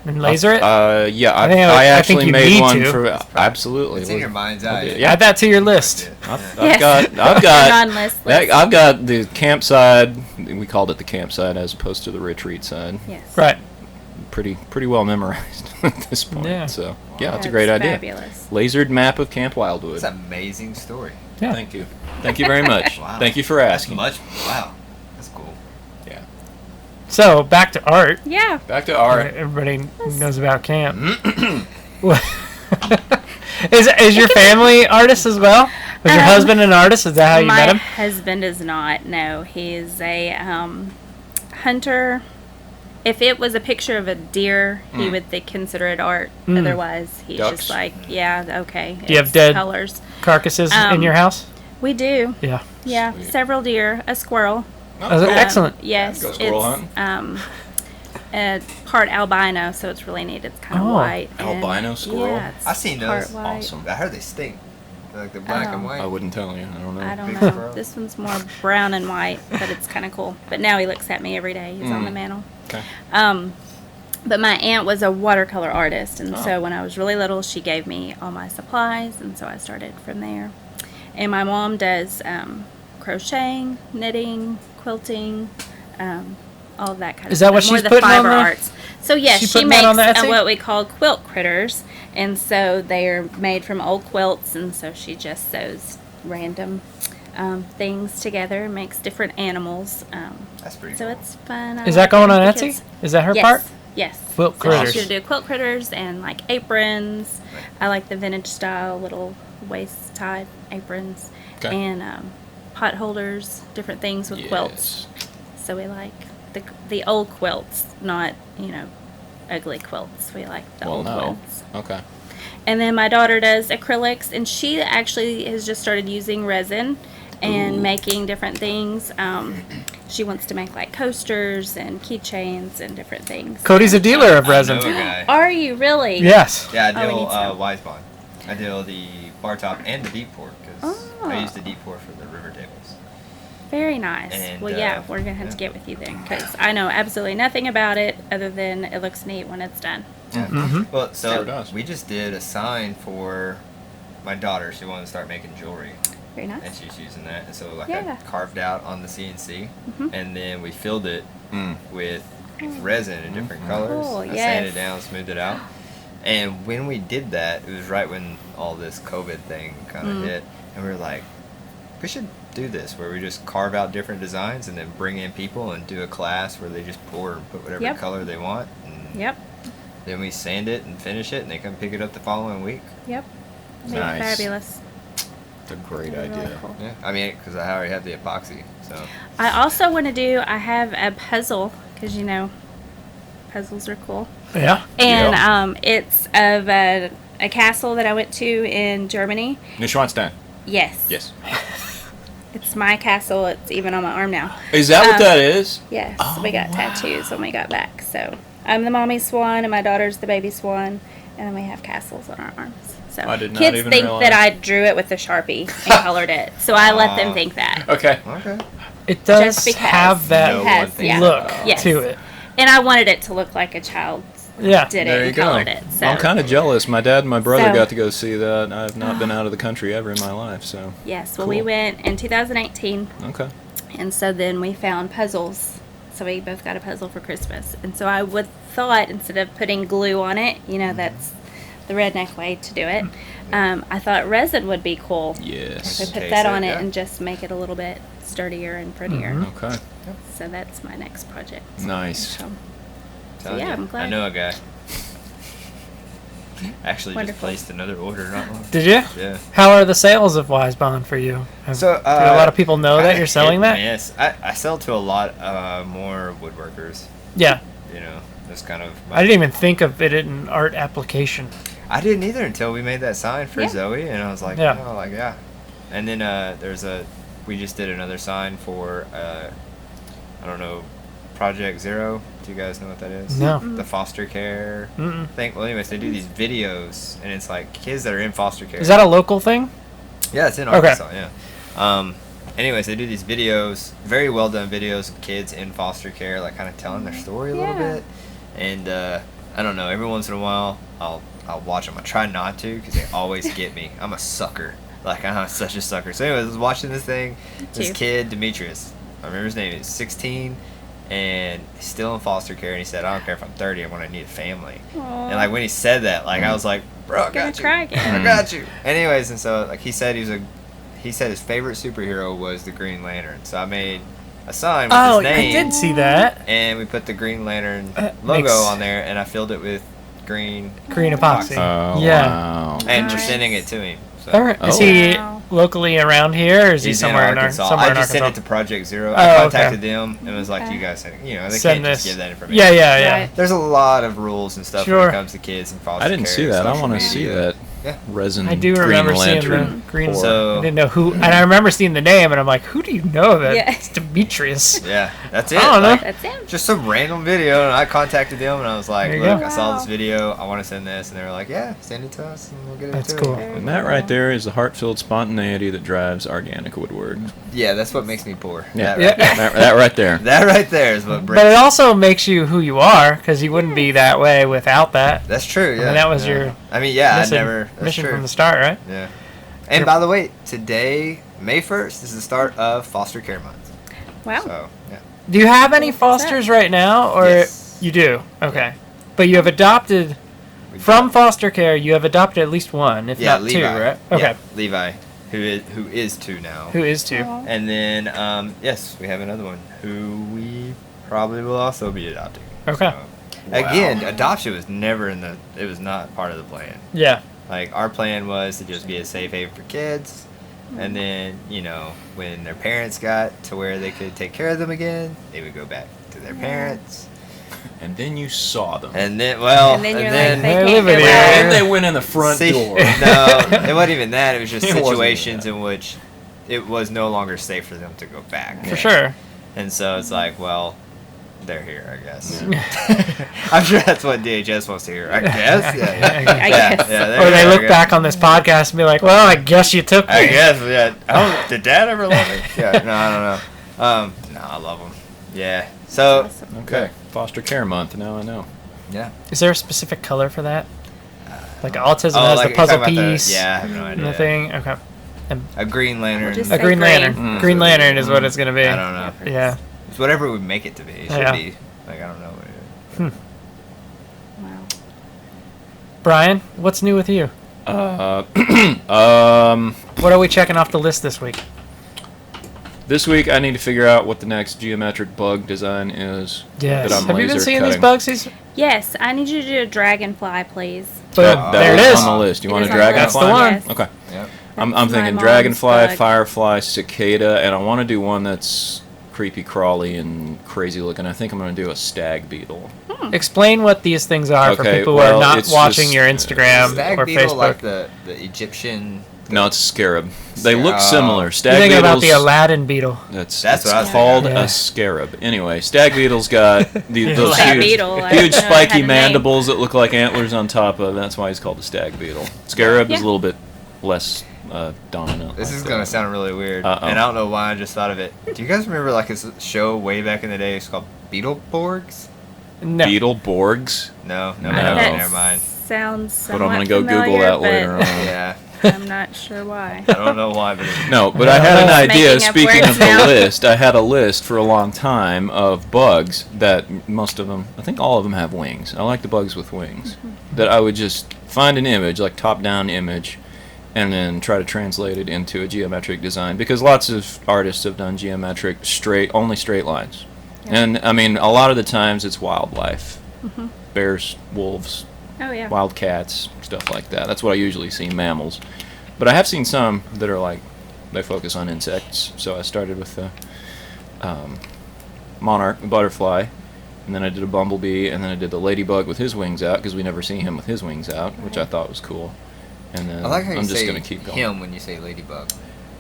and laser it? Yeah, I think actually you made need one to. for absolutely. It's in your mind's eye. Yeah. Add that to your list. I've Yes. I've got Non-list list. I've got the campside. We called it the campside as opposed to the retreat side. Yes. Right. Pretty well memorized at this point. Yeah. So yeah, it's a That's great idea. Fabulous. Lasered map of Camp Wildwood. It's an amazing story. Yeah. Thank you. Thank you very much. Wow. Thank you for That's asking. much. Wow. That's cool. Yeah. So back to art. Yeah. Back to art. Everybody knows about camp. is your family artist as well? Was your husband an artist? Is that how you My met him? husband is not. No, he's a hunter. If it was a picture of a deer, he would consider it art. Mm. Otherwise, he's Ducks. just like, yeah, okay. Do you have it's dead- colors? Carcasses in your house? We do. Yeah. Yeah, Sweet. several deer, a squirrel. Oh, excellent. Yes, Go squirrel it's part albino, so it's really neat. It's kind of Oh. white. and- Albino squirrel? Yeah, it's I've seen part those. white. Awesome. I heard they stink. They're like the black and Oh. white. I wouldn't tell you. I don't know. I don't Big know. squirrel. This one's more brown and white, but it's kind of cool. But now he looks at me every day. He's on the mantle. Okay. But my aunt was a watercolor artist, and Oh. so when I was really little, she gave me all my supplies, and so I started from there. And my mom does crocheting, knitting, quilting, all of that kind of Is that stuff. what More she's the putting on fiber the- arts. So yes, She she putting makes that on the Etsy? what we call quilt critters, and so they are made from old quilts, and so she just sews random things together, makes different animals. That's pretty So cool. it's fun. I Is like that going it on for Etsy? kids. Is that her Yes. part? Yes. Quilt So critters. she'll do quilt critters and like aprons. I like the vintage style little waist tied aprons Okay. and pot holders, different things with quilts. So we like the old quilts, not ugly quilts. We like the Well, old no. quilts. Okay. And then my daughter does acrylics, and she actually has just started using resin and making different things. She wants to make like coasters and keychains and different things. Cody's a dealer of I resin. know a guy. Are you really? Yes. Yeah, I Oh, we deal need some. wise bond. I deal the bar top and the deep pour because Oh. I use the deep pour for the river tables. Very nice. And, Well, yeah, we're gonna have to yeah. get with you then, because I know absolutely nothing about it other than it looks neat when it's done. Yeah. Mhm. Well, Sure so does. we just did a sign for my daughter. She wanted to start making jewelry, Very and nice. she's using that. And so like Yeah. I carved out on the CNC, Mhm. and then we filled it Mm. with resin in different colors. Cool, I yes. sanded it down, smoothed it out. And when we did that, it was right when all this COVID thing kind of hit, and we were like, we should do this where we just carve out different designs and then bring in people and do a class where they just pour and put whatever Yep. color they want. And Yep. then we sand it and finish it, and they come pick it up the following week. Yep. That'd be Nice. fabulous. It's a great Really idea. cool. Yeah, I mean, because I already have the epoxy, so I also want to do. I have a puzzle because Puzzles are cool. Yeah. And it's of a castle that I went to in Germany. Neuschwanstein. Yes. Yes. It's my castle. It's even on my arm now. Is that what that is? Yes. Oh, we got tattoos when we got back. So I'm the mommy swan and my daughter's the baby swan. And then we have castles on our arms. So I did not kids even think realize. that I drew it with a Sharpie and colored it. So I let them think that. Okay. Okay. It does Just because have that it has, yeah. look Yes. to it. And I wanted it to look like a child Yeah. did There it you and go. colored it. So I'm kind of jealous. My dad and my brother So- got to go see that. I've not been out of the country ever in my life, so. yes, well Cool. we went in 2018. Okay. And so then we found puzzles. So we both got a puzzle for Christmas. And so I would thought instead of putting glue on it, that's the redneck way to do it. I thought resin would be cool. Yes. So put Case that it, on it yeah. and just make it a little bit sturdier and prettier. Okay. So that's my next project. Nice. So, Telling yeah, you, I'm glad. I know a guy. Actually, just Wonderful. placed another order not long. Did you? Yeah. How are the sales of Wise Bond for you? So do a lot of people know that you're selling that? Yes, I sell to a lot more woodworkers. Yeah. That's kind of. I didn't even think of it in an art application. I didn't either until we made that sign for Yeah. Zoe, and I was like, Yeah. oh, like yeah. And then we just did another sign for I don't know, Project Zero. Do you guys know what that is? No. The foster care Mm-mm. thing. Well, anyways, they do these videos, and it's like kids that are in foster care. Is that a local thing? Yeah, it's in Okay. Arkansas. Yeah. Anyways, they do these videos, very well done videos of kids in foster care, like kind of telling their story a little Yeah. bit. And I don't know. Every once in a while, I'll watch them. I try not to because they always get me. I'm a sucker. Like I'm such a sucker. So anyways, I was watching this thing. This too. kid, Demetrius. I remember his name. He's 16. And he's still in foster care, and he said, "I don't care if I'm 30. I want to need a family." And like when he said that, like I was like, "Bro, I Gonna got you. cry again. I got you." Anyways, and so like he said his favorite superhero was the Green Lantern. So I made a sign with Oh, his name, I did see that. and we put the Green Lantern Makes- logo on there, and I filled it with green, Green epoxy. Oh, Yeah. wow. and we're Nice. sending it to him. So. All right. Oh. Is he Wow. locally around here, or is he He's somewhere in Arkansas. somewhere I in just Arkansas? sent it to Project Zero. Oh, I okay. contacted them and was like, Okay. "You guys, they Send can't just this. give that information." Yeah, yeah, yeah. Right. There's a lot of rules and stuff when Sure. it comes to kids and foster I didn't care, see that. I social want to see media. that Yeah. resin I do Green remember seeing Lantern. the green. pour. So- I didn't know who, and I remember seeing the name, and I'm like, who do you know that? Yeah. It's Demetrius. Yeah, that's it. I don't know. Like, That's him. just some random video, and I contacted them, and I was like, There you "Look, go. I saw this Wow. video. I want to send this," and they were like, "Yeah, send it to us, and we'll get it That's to cool. you." And that right there is the heart-filled spontaneity that drives organic woodwork. Yeah, that's what makes me poor. Yeah, That right, Yeah. that right there. that right there is what brings. But it also makes you who you are, because you wouldn't be that way without that. That's true. Yeah, mean, that was yeah. your I mean, yeah, I mission, never. That's mission true. from the start, right? Yeah. And by the way, today, May 1st, is the start of Foster Care Month. Wow. So yeah. Do you have any What's that? fosters right now, or Yes. you do? Okay, but you have adopted We from got- foster care. You have adopted at least one, if yeah, not Levi. two, right? Yeah, Okay, Levi, who is 2 now. who is two? Aw. And then, yes, we have another one who we probably will also be adopting. Okay. So, again, adoption was never it was not part of the plan. Yeah, Like, our plan was to just be a safe haven for kids. And then, when their parents got to where they could take care of them again, they would go back to their parents. And then you saw them. And then, well, And then you're then, like, they Hey, can't live go it back. here. And they went in the front See, door. no, it wasn't even that. It was just It wasn't even situations that. in which it was no longer safe for them to go back. for sure. And so it's like, well, they're here, I guess. I'm sure that's what DHS wants to hear. I guess. Yeah. I guess. they're Or they here, look I guess. back on this podcast and be like, "Well, I guess you took me." I guess. Yeah. Oh, did Dad ever love me? Yeah. No, I don't know. No, I love them. Yeah. So. Awesome. Okay, foster care month. Now I know. Yeah. Is there a specific color for that? Like autism Oh, has like the you're puzzle talking about the- piece. yeah, I have no And the idea. thing. Okay. A Green Lantern. just A Say Green green. Lantern. Mm. Green Lantern is what it's gonna be. I don't know. Yeah. It's whatever we make it to be. It should Yeah. be. Like, I don't know what it is. Wow. Brian, what's new with you? What are we checking off the list this week? This week I need to figure out what the next geometric bug design is. Yes. That I'm Have you been laser seeing these cutting. bugs? These. Yes, I need you to do a dragonfly, please. Boom. That There it was is. on the list. You It want is a on the list. dragonfly? That's the one. Yes. Okay. Yep. I'm That's my thinking mom's dragonfly, bug. firefly, cicada, and I want to do one that's creepy crawly and crazy looking. I think I'm going to do a stag beetle. Explain what these things are for Okay, people who well, are not it's watching just- your Instagram Stag or beetle, Facebook. like the Egyptian. No, it's a scarab. They look Oh. similar. You're Stag thinking about beetles. the Aladdin beetle. That's what I was called thinking. Yeah. a scarab. Anyway, stag beetle's got those Stag huge, beetle, I huge didn't know it spiky had a name. mandibles that look like antlers on top of. That's why he's called a stag beetle. Scarab is Yeah. a little bit less dominant. This like is that. gonna sound really weird, Uh-oh. and I don't know why I just thought of it. Do you guys remember like this show way back in the day? It's called Beetleborgs. No. Beetleborgs. No, No. never mind. Sounds But I'm somewhat gonna go familiar, Google that but later on. Yeah, I'm not sure why. I don't know why, but No, but I had an idea. Making up Speaking words of the now. list, I had a list for a long time of bugs that most of them, I think all of them have wings. I like the bugs with wings. That I would just find an image, like top-down image, and then try to translate it into a geometric design. Because lots of artists have done geometric only straight lines. Yeah. And I mean, a lot of the times it's wildlife, bears, wolves, Oh yeah. wild cats, stuff like that. That's what I usually see, mammals. But I have seen some that are like, they focus on insects. So I started with the monarch, the butterfly, and then I did a bumblebee, and then I did the ladybug with his wings out, because we never see him with his wings out, which I thought was cool. And then I like how you I'm just say going to keep going. him when you say ladybug.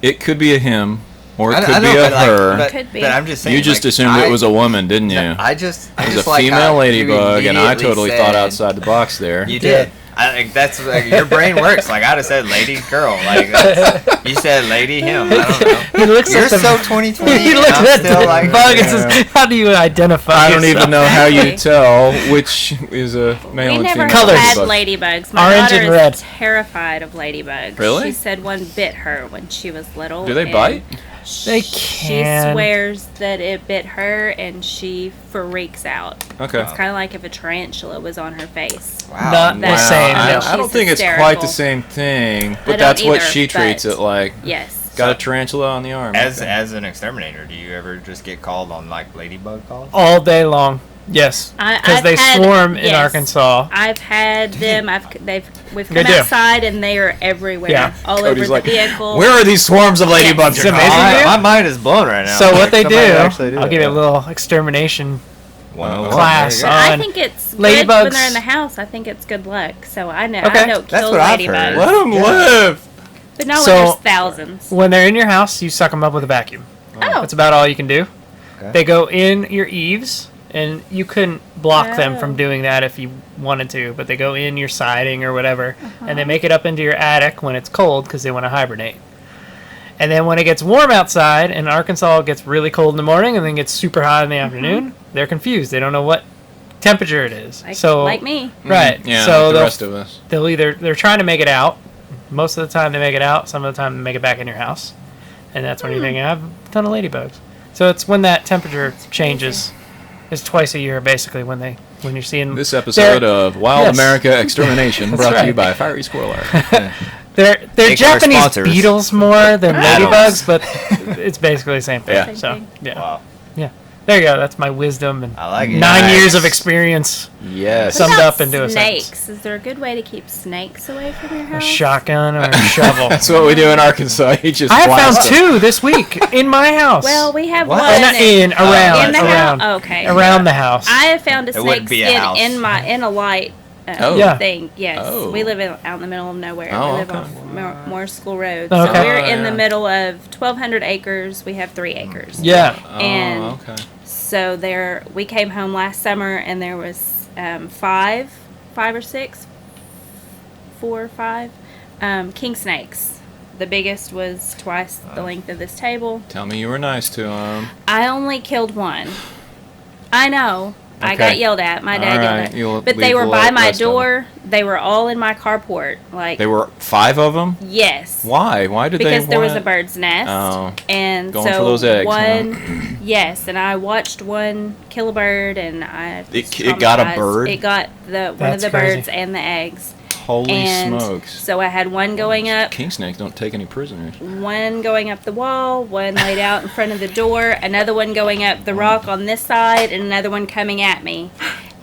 It could be a him, or it I could know, be a but, like, her. but, Could be. but I'm just saying. You just like, assumed it was a woman, didn't you? I just It was a like female how you ladybug, and I immediately totally said- thought outside the box there. You did. Like, that's like, your brain works. Like I'd have said lady, girl. Like you said lady, him. I don't know. He looks You're at the so 2020. he looks I'm at still the like, bug and Yeah. says, "How do you identify?" I don't yourself?" even know how you Exactly. tell which is a male We and never female. Colors. had ladybug. ladybugs. My Orange daughter and is red. terrified of ladybugs. Really? She said one bit her when she was little. Do they and bite? They She can. swears that it bit her, and she freaks out. Okay. It's kind of like if a tarantula was on her face. Wow. Not the Wow. same. I, No. I don't She's think it's quite hysterical. the same thing, I but don't that's what either, she treats but- it like. Yes. Got a tarantula on the arm. As okay. as an exterminator, do you ever just get called on like ladybug calls? all day long. Yes, because I've they had- swarm in yes. Arkansas. I've had them. We've They come do. outside and they are everywhere. Yeah. All Cody's over like, the vehicle. Where are these swarms of ladybugs? It's you're amazing. calling?" dude. My mind is blown right now. So what they Somebody do, actually I'll that. give you a little extermination. 101. class There you go. I on think it's good ladybugs. when they're in the house. I think it's good luck. So I know. Okay. I know. That's Kill what I've ladybugs. heard. Let them Yeah. live. But no, So- when there's thousands. When they're in your house, you suck them up with a vacuum. Oh. That's about all you can do. Okay. They go in your eaves, and you couldn't block them from Oh. doing that if you wanted to, but they go in your siding or whatever, and they Uh-huh. make it up into your attic when it's cold because they want to hibernate. And then when it gets warm outside, and Arkansas gets really cold in the morning and then gets super hot in the afternoon, they're confused. They don't know what temperature it is. Like, so like me. right. Yeah, so like the they'll rest of us. they'll either they're trying to make it out. Most of the time they make it out. Some of the time they make it back in your house, and that's when you think I have a ton of ladybugs. So it's when that temperature changes. It's twice a year basically when you're seeing This episode of Wild Yes. America Extermination That's brought to you right. by Fiery Squirrel Art. they're Thank our Japanese sponsors. beetles more than Addams. ladybugs, but it's basically the same thing. Yeah. Same So thing. yeah, Wow. yeah. There you go. That's my wisdom and I like it. 9 years Nice. of experience. Yes. Summed What about up into a sentence. snakes. Is there a good way to keep snakes away from your A house? shotgun or a shovel. That's what we do in Arkansas. You just I have found blast 'em. 2 this week in my house. Well, we have What? one Not in, around, in the around, house. Okay. around the house. I have found a It snake wouldn't be a skin house. in a light Oh. Yeah. thing. Yes, Oh. we live out in the middle of nowhere. Oh, we live okay. on Moore School Road. Okay. So we're in the Yeah. middle of 1,200 acres. We have 3 acres. Yeah. And Oh, okay. so we came home last summer and there was 5 or 6, 4 or 5 king snakes. The biggest was twice the length of this table. Tell me you were nice to him. I only killed one. I know. I Okay. got yelled at. My dad All yelled right, at. you'll But they leave were the by my rest of 'em. door. They were all in my carport. Like They were 5 of them? yes. Why? Why did Because they there was a want- bird's nest. Oh. And Going so for those eggs, huh? one yes, and I watched one kill a bird and I was It got a traumatized. bird? It got one of That's the crazy. birds and the eggs. Holy And smokes. so I had one going up, King snakes don't take any prisoners. one going up the wall, one laid out in front of the door, another one going up the rock on this side, and another one coming at me.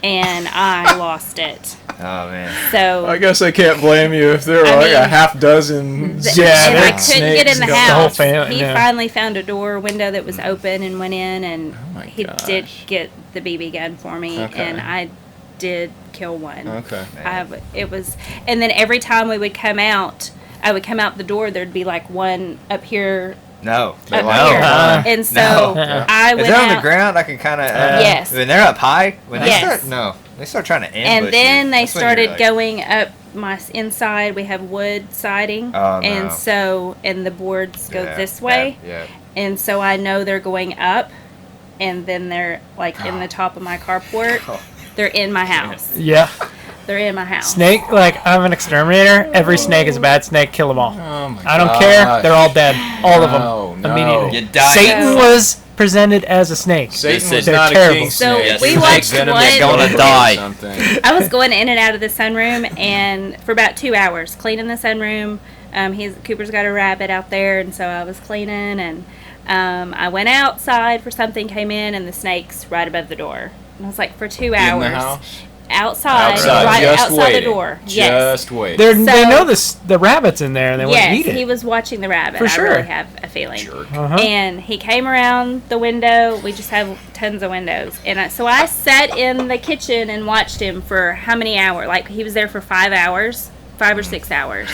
And I lost it. Oh man. So I guess I can't blame you if there were I like a mean, half dozen. Yeah, and I couldn't snakes get in the going- whole house. family, He yeah. finally found a window that was open and went in, and Oh my he gosh. did get the BB gun for me, Okay. and I did kill one. Okay. It was, and then every time we would come out, I would come out the door. There'd be like one up here, No. up They're here, like, and so No. I If went they're on the out. ground, I can kind of. Yes. When they're up high, when they Yes. start trying to ambush And then you. they That's when you're started like, going up my inside. We have wood siding, Oh, no. and so the boards go yeah, this way, Yeah. and so I know they're going up, and then they're like in the top of my carport. Oh. They're in my house. Yeah. They're in my house. Snake, like, I'm an exterminator. Every snake is a bad snake. Kill them all. Oh my I don't care. They're all dead. All of them. No, no. Immediately. You die. Satan So- was presented as a snake. Satan They're was not terrible. a king So snake. we Snake watched venom one- is Gonna or die. something. I was going in and out of the sunroom, and for about 2 hours, cleaning the sunroom. Cooper's got a rabbit out there, and so I was cleaning, and I went outside for something, came in, and the snake's right above the door. And I was like, for 2 hours. In the house? Outside, Outside, right just outside waiting. the door. Yes. Just wait. They So- know the rabbit's in there and they want to Yes, eat it. he was watching the rabbit. For sure. I really have a feeling. Jerk. Uh-huh. And he came around the window. We just have tons of windows. And so I sat in the kitchen and watched him for how many hours? Like, he was there for 5 hours, 5 or 6 hours.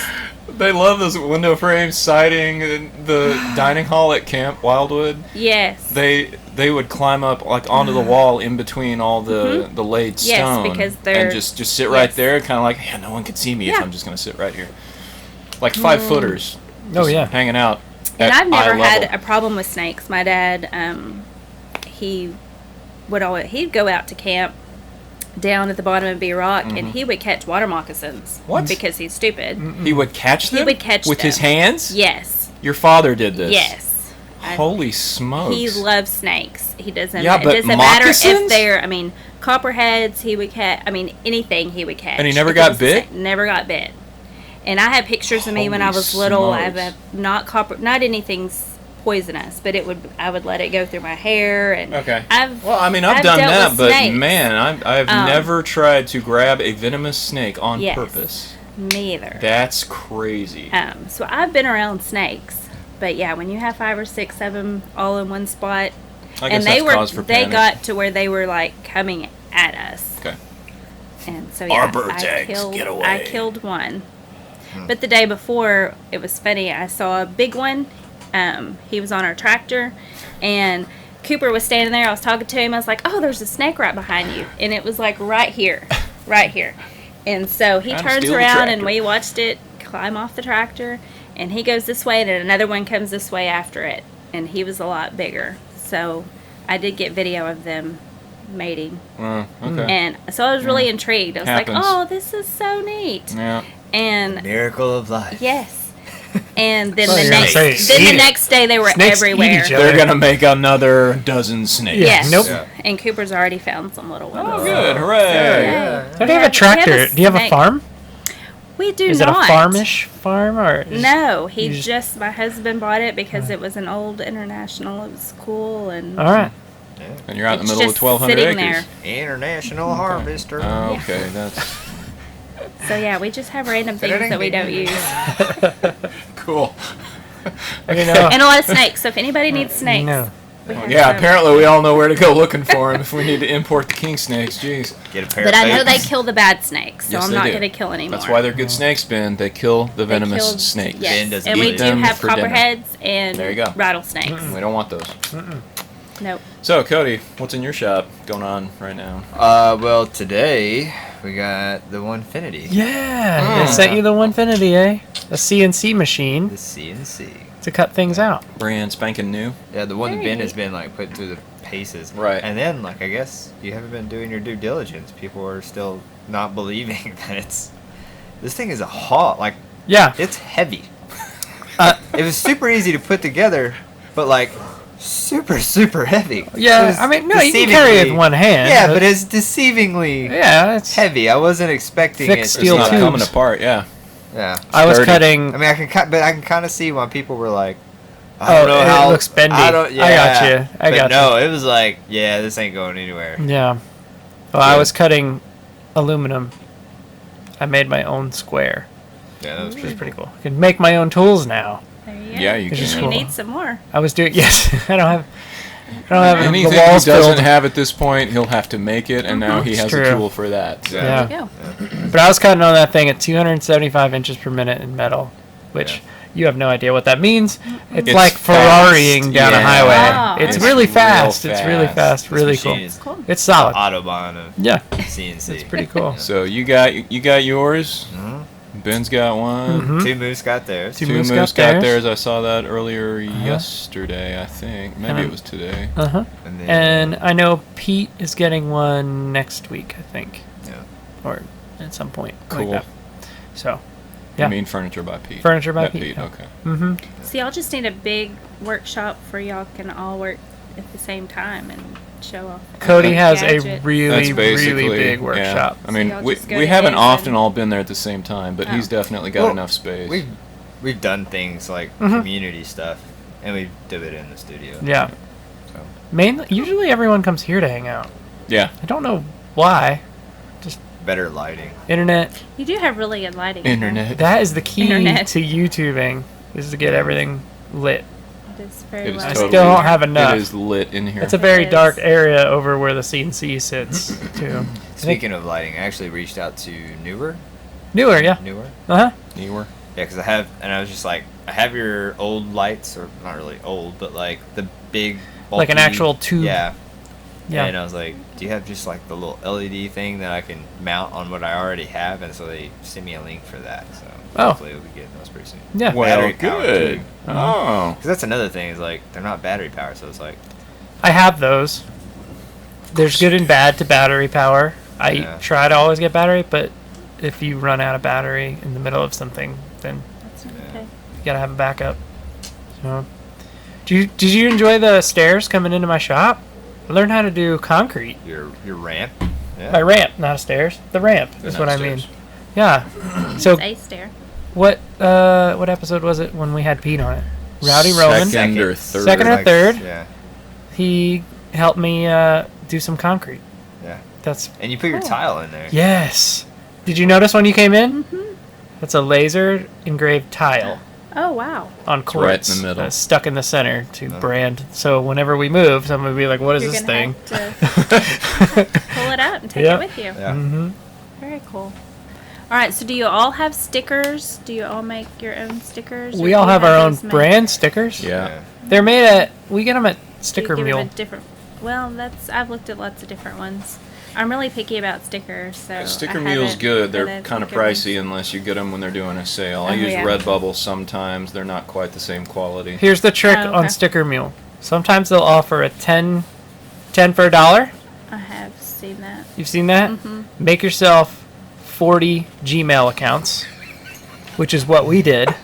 They love those window frames siding in the dining hall at Camp Wildwood. Yes. They would climb up like onto the wall in between all the laid Yes, stone because they're- and just sit right yes. there, kind of like, yeah, no one can see me if Yeah. I'm just gonna sit right here, like 5-footers. Oh, just yeah. hanging out. And at I've never eye had level. a problem with snakes. My dad, he'd go out to camp down at the bottom of B Rock, and he would catch water moccasins. What? Because he's stupid. He would catch them. would catch with his them. hands. Yes. Your father did this. Yes. Holy smokes! He loves snakes. He doesn't. Yeah, it but doesn't matter if moccasins? they're. I mean, copperheads. He would catch. I mean, anything he would catch. And he never If it got was the bit? same- Never got bit. And I have pictures of me when I Holy was little. I smokes. have not anything's poisonous, but I would let it go through my hair and. Okay. I've done dealt that, with but snakes. man, I've never tried to grab a venomous snake on Yes. purpose. Me either. That's crazy. So I've been around snakes, but yeah, when you have 5 or 6 of them all in one spot, I guess and that's cause for they panic. got to where they were like coming at us. Okay. And so Our yeah, bird's eggs, get away. I killed one. But the day before, it was funny. I saw a big one. He was on our tractor, and Cooper was standing there. I was talking to him. I was like, "Oh, there's a snake right behind you," and it was like right here, right here. And so he Time to turns steal the around, and tractor. we watched it climb off the tractor. And he goes this way, and then another one comes this way after it. And he was a lot bigger. So I did get video of them mating. Okay. And so I was really intrigued. I was Happens. like, "Oh, this is so neat." Yeah. And Miracle of life. yes. And then Oh, the you're gonna next say eat it. next day they were Snakes eat everywhere. each other. They're gonna make another dozen snakes. Yeah. Yes. Nope. Yeah. And Cooper's already found some little ones. Oh, good. Hooray. Yay. So do you have a tractor? Do you have a snake. farm? We do Is not. it a farmish farm or? No, he You just my husband bought it because it was an old International. It was cool and All right. And you're out in it's the middle just of 1,200 sitting acres. there. International harvester. Oh, okay, that's So yeah, we just have random things that we don't use. cool. You know. And a lot of snakes. So if anybody needs snakes, No. we have Yeah, some. apparently we all know where to go looking for them if we need to import the king snakes. Jeez. Get a pair But of I know they baits. kill the bad snakes, so Yes, I'm they not do. going to kill anymore. That's why they're good snakes, Ben. They kill the They venomous killed- snakes. Yes. Ben doesn't And we eat do them have for dinner. copperheads and There you go. rattlesnakes. We don't want those. Nope. So, Cody, what's in your shop going on right now? Well, today we got the Onefinity. Yeah. They sent you the Onefinity, eh? A CNC machine The CNC. to cut things out. Brand spanking new. Yeah, the one that Very Ben has neat. been like put through the paces. Right. And then like I guess you haven't been doing your due diligence. People are still not believing that this thing is a haul. Like Yeah. it's heavy. Uh, It was super easy to put together, but like super heavy. It Yeah. was I mean, no, you can carry it with deceivingly- one hand. Yeah, but it's deceivingly yeah, it's heavy. I wasn't expecting Thick it. steel it's not tubes. coming apart, yeah. Yeah. I was sturdy. cutting. I mean, I can kind of see why people were like, I Oh, don't know it how looks bendy. I don't. Yeah, I got you. I but got no, it was like, yeah, this ain't going anywhere. Yeah. Well, I was cutting aluminum I made my own square, Yeah, that was which is pretty cool. I can make my own tools now. There you go. Yeah, you Which is can. You cool. need some more. I was doing yes. I don't have Anything the he walls doesn't filled. have at this point, he'll have to make it, and now he It's has true. a tool for that. So. Yeah. There you go. But I was cutting on that thing at 275 inches per minute in metal, which Yeah. you have no idea what that means. It's It's like fast. Ferrarying down a Yeah. highway. Wow. It's It's really real fast. It's really fast. fast. This Really machine cool. is Cool. It's solid. Autobahn of Yeah, CNC. it's pretty cool. So you got yours. Mhm. Ben's got one. Mhm. Two moves got theirs. Two Two Moose Moose got got theirs. theirs. I saw that earlier yesterday, I think. Maybe And it was today. Uh huh. And then, And I know Pete is getting one next week. I think, yeah. or at some point. Cool. Like that. So, I yeah. mean, Furniture by Pete. Furniture by Not Pete, yeah. Okay. Mm-hmm. So y'all just need a big workshop for y'all can all work at the same time and show off. Cody has a gadgets. really, That's basically really big yeah. workshop. I mean, So y'all we, just go we to haven't his often and- all been there at the same time, but he's Oh. definitely got Well, enough space. We've done things like Mhm. community stuff, and we do it in the studio. Yeah. So Mainly, usually everyone comes here to hang out. Yeah. I don't know why. better lighting. Internet. You do have really good lighting. in here. Internet. That is the key Internet. to YouTubing, is to get everything lit. It is very It is well. I totally still don't have enough. It is lit in here. It's a very It dark is. area over where the CNC sits, too. Speaking of lighting, I actually reached out to Newer. Newer, yeah. Uh-huh. newer. Yeah, because I was just like, I have your old lights, or not really old, but like the big, Like an bulky- actual tube. Yeah. Yeah. And I was like, do you have just like the little LED thing that I can mount on what I already have? And so they sent me a link for that. So Oh. hopefully we'll be getting those pretty soon. Yeah. Well, Battery powered, good. too. Oh. Because that's another thing, is like, they're not battery powered, so it's like, I have those. There's good and bad to battery power. I Yeah. try to always get battery, but if you run out of battery in the middle of something, then That's Yeah. okay. you gotta have a backup. So, did you enjoy the stairs coming into my shop? I learned how to do concrete. your ramp. Yeah. My ramp, not stairs. The ramp They're is not what I stairs. mean. Yeah. So It's a stair. what episode was it when we had Pete on it? Rowdy Roman. Second or third. Second or third. Yeah. He helped me do some concrete. Yeah. That's And you put your Cool. tile in there. yes. Did you notice when you came in? Mm-hmm. That's a laser engraved tile Oh wow. on right quartz in the middle. stuck in the center to Oh. brand. So whenever we move, someone would be like, "What is You're this gonna thing?" have to pull it out and take Yep. it with you. Yeah. Mm-hmm. Very cool. All right. So do you all have stickers? Do you all make your own stickers? or We do all you have our own those made? brand stickers. Yeah. They're made at. We get them at Do you Sticker give them Mule. a different. Well, I've looked at lots of different ones. I'm really picky about stickers, so Sticker I Mule's haven't good. They're had a kind of sticker one. pricey unless you get them when they're doing a sale. I Oh, use yeah. Redbubble sometimes. They're not quite the same quality. Here's the trick Oh, on okay. Sticker Mule. Sometimes they'll offer a 10 for $1. I have seen that. You've seen that? Mhm. Make yourself 40 Gmail accounts, which is what we did,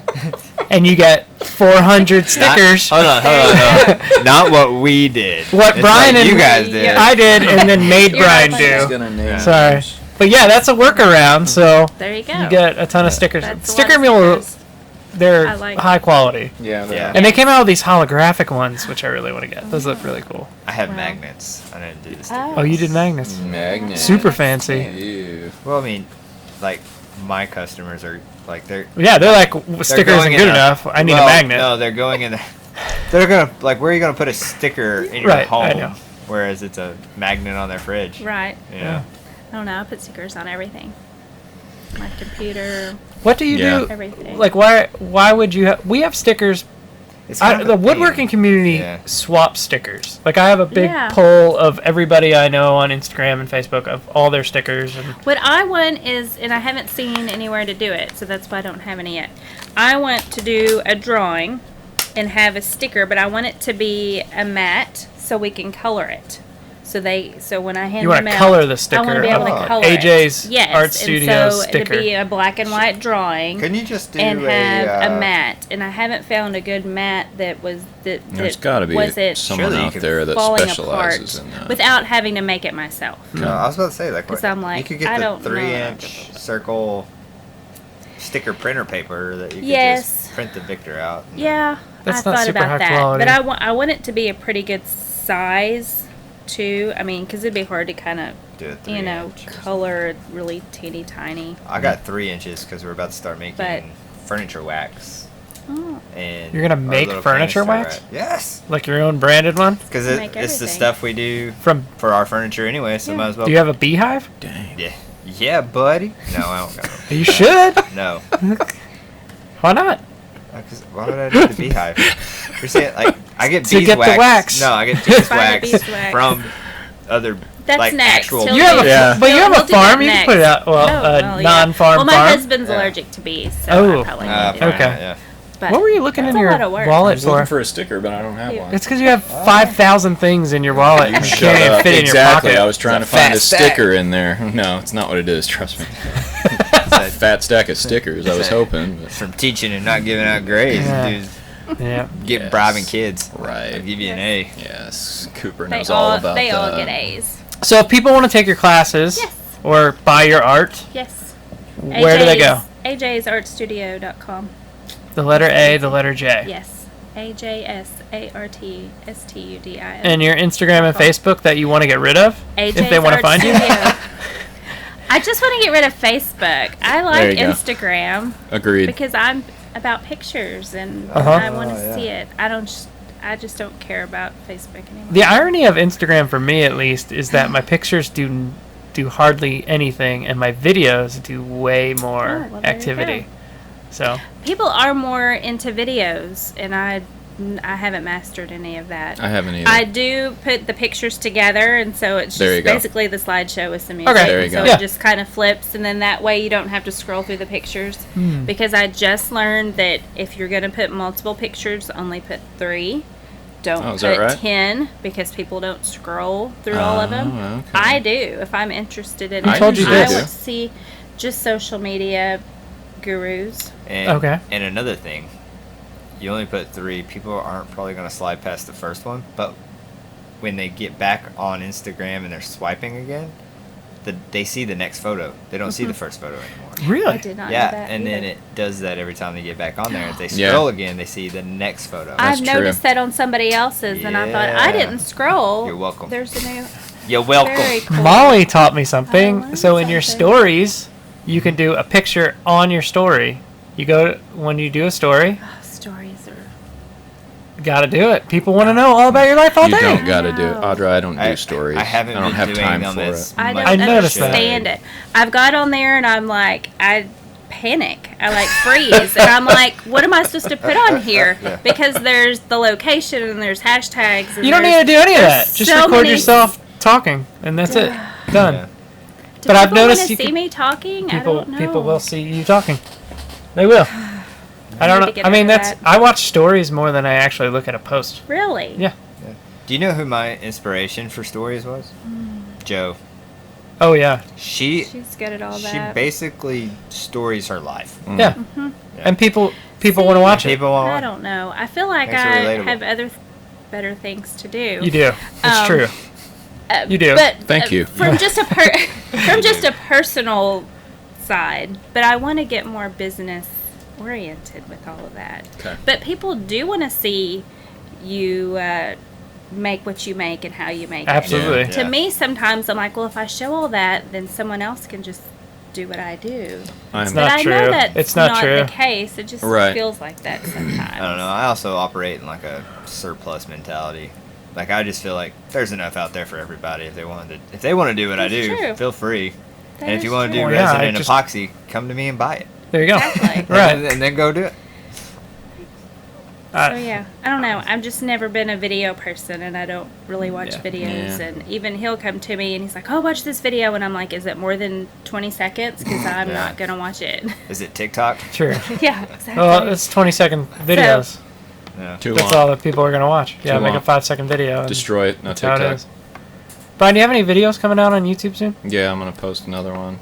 and you get 400 stickers. Hold on. Not what we did. What It's Brian what and you guys did. I did, and then made You're Brian not do. funny. gonna name Sorry. those. But yeah, that's a workaround. So There you go. you get a ton of stickers. That's a lot Sticker of Mule, stickers. they're I like high quality, Yeah. they're- Yeah. and they came out with these holographic ones, which I really want to get. Those look really cool. I had Wow. magnets. I didn't do this. Oh, you did magnets. Magnet. Super fancy. Ew. Well, I mean, like, my customers are, like, they're Yeah, they're like sticker going isn't in good a- enough. I need well, a magnet. No, they're going in. They're gonna, like, where are you gonna put a sticker in your Right, I home? know. Whereas it's a magnet on their fridge. Right. Yeah. I don't know. I put stickers on everything. My computer, What do you Yeah. do? everything. Like, why would you have? We have stickers. It's kind of The a woodworking thing. community Yeah. swaps stickers. Like, I have a big Yeah. poll of everybody I know on Instagram and Facebook of all their stickers. And what I want is, and I haven't seen anywhere to do it, so that's why I don't have any yet. I want to do a drawing and have a sticker, but I want it to be a matte so we can color it. So when I hand You wanna them out, color the I sticker want to be able to of color AJ's it. Yes, Art Studio and so sticker. to be a black and white drawing. Couldn't you just do and have a uh, matte, and I haven't found a good matte that There's got to be wasn't someone Surely you out could there that falling specializes apart in that. without having to make it myself. No, I was about to say, like, 'Cause what- I'm like, you could get I the don't know 3-inch circle sticker printer paper that you could Yes. just print the Victor out. and Yeah, That's I not thought super about high that, quality. but I want it to be a pretty good size too. I mean, because it'd be hard to kind of do a 3-inch. color really teeny tiny. I got 3 inches because we're about to start making But- furniture wax. Oh. And You're gonna our make little furniture canister wax? wrack. Yes, Like your own branded one? because Make it's the everything. stuff we do From for our furniture anyway. So Yeah. might as well. Do you have a beehive? Dang. Yeah, buddy. No, I don't got You should. no. Why not? Why would I need the beehive? You're saying like I get To get the wax. No, I get Buy the beeswax beeswax. from other That's like next. actual. He'll You have a, Yeah. but you have We'll a do that farm. You can next. put it out. Well, Oh, well, yeah. non-farm Well, my farm. husband's Yeah. allergic to bees, so Oh. I probably won't do Okay. that. Yeah. But What were you looking that's in a your lot of work. I wallet was looking for? for a sticker, but I don't have Yeah. one. It's because you have 5,000 things in your wallet. and you Shut can't even up. fit it in Exactly. your pocket. I was trying to It's a find fat a stack. sticker in there. No, it's not what it is. Trust me. It's a fat stack of stickers. I was hoping. But. From teaching and not giving out grades, Yeah. dudes Yeah. get Yes. bribing kids. Right. I'll give you an A. Yes, Cooper They knows all all about they that. all get A's. So if people want to take your classes Yes. or buy your art, Yes. where do they go? AJ'sArtstudio.com. The letter A, the letter J. Yes. AJSARTSTUDIO. And your Instagram and Facebook that you want to get rid of AJ's if they want to Art find you. Studio. I just want to get rid of Facebook. I There like you go. Instagram Agreed. because I'm about pictures and Uh-huh. I want to Oh, yeah. see it. I just don't care about Facebook anymore. The irony of Instagram, for me at least, is that my pictures do hardly anything, and my videos do way more Oh, well, there you activity. go. So People are more into videos, and I haven't mastered any of that. I haven't either. I do put the pictures together, and so it's There you just go. basically the slideshow with some music. Okay. There you so go. it Yeah. just kind of flips, and then that way you don't have to scroll through the pictures. Because I just learned that if you're going to put multiple pictures, only put 3. Don't Oh, is that put right? 10 because people don't scroll through all of them. Oh, okay. I do if I'm interested in Who it. told you I this? want to see just social media gurus. And, Okay. And another thing, you only put 3. People aren't probably going to slide past the first one, but when they get back on Instagram and they're swiping again, they see the next photo. They don't see the first photo anymore. really, I did not Yeah, know that. and then either. it does that every time they get back on there. If they Yeah. scroll again, they see the next photo. I've That's noticed true. that on somebody else's, and I thought I Yeah. didn't scroll. You're welcome. There's a new. You're welcome. Very cool. Molly taught me I something. learned So in your something. stories, you can do a picture on your story. You go when you do a story. Oh, stories are. Got to do it. People want to know all about your life all You day. don't got to do it. know. Audra, I don't do stories. I haven't I don't been have doing time on for this it. I don't I noticed that. understand it. I've got on there, and I'm like, I panic. I like freeze, and I'm like, what am I supposed to put on here? Because there's the location and there's hashtags. And You don't need there's- to do any of there's that. Just so record many- yourself talking, and that's it. Done. Yeah. Do But I've people noticed wanna you see can- me talking. I People don't know. people will see you talking. They will. I don't need to know. get I mean, over that's that. I watch stories more than I actually look at a post. Really. Yeah. Do you know who my inspiration for stories was? Joe. Oh yeah. She's good at all She that. basically stories her life. Yeah. And people want to watch it. People want I don't know. I feel like Makes it I relatable. have other better things to do. You do. It's Um, true. You do. But Thank you. from just a from just a personal side, but I want to get more business oriented with all of that. Okay. But people do want to see you make what you make and how you make Absolutely. it. To me, sometimes I'm like, well, if I show all that, then someone else can just do what I do. I'm not but I true. know that's It's not true. the case. It just Right. feels like that sometimes. I don't know. I also operate in like a surplus mentality. Like I just feel like there's enough out there for everybody if they want to do what I That's do, true. feel free. That And if is you want to true. do Well, yeah, resin and I just- epoxy, come to me and buy it. There you go. Exactly. Right. And then go do it. So yeah, I don't know. I've just never been a video person, and I don't really watch Yeah. videos. Yeah. And even he'll come to me and he's like, "Oh, watch this video," and I'm like, "Is it more than 20 seconds? Because I'm Yeah. not gonna watch it." Is it TikTok? True. Yeah, exactly. Well, it's 20-second videos. Yeah. Too That's long. all that people are going to watch. Yeah, Too make long. a 5-second video. and Destroy it. No that's how it TikTok. is. Brian, do you have any videos coming out on YouTube soon? Yeah, I'm gonna post another one.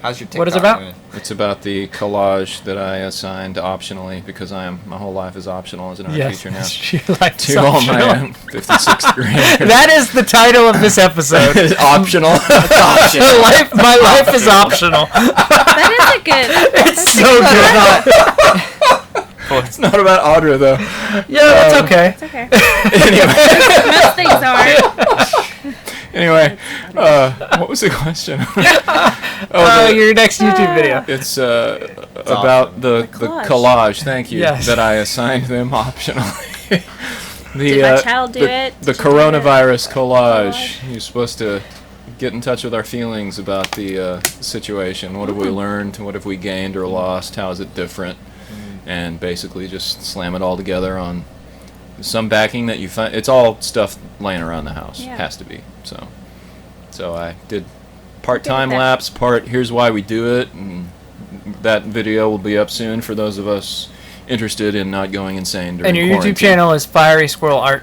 How's your TikTok? What is it about? doing? It's about the collage that I assigned optionally because my whole life is optional as an art teacher now. Your life is To all optional. my 56th grade. That is the title of this episode. is optional. My life is optional. That is a good. It's so good. It's not about Audra though. Yeah, that's okay. It's okay. Anyway. Most things are. Anyway, what was the question? Your next YouTube video. It's about the collage. Thank you. Yes. That I assigned them optionally. Did my child do it? The Did you do coronavirus it? collage. You're supposed to get in touch with our feelings about the situation. What have we learned? What have we gained or lost? How is it different? And basically just slam it all together on some backing that you find. It's all stuff laying around the house. Yeah. Has to be. So I did part time that. lapse, part here's why we do it, and that video will be up soon for those of us interested in not going insane during And your quarantine. YouTube channel is Fiery Squirrel Art.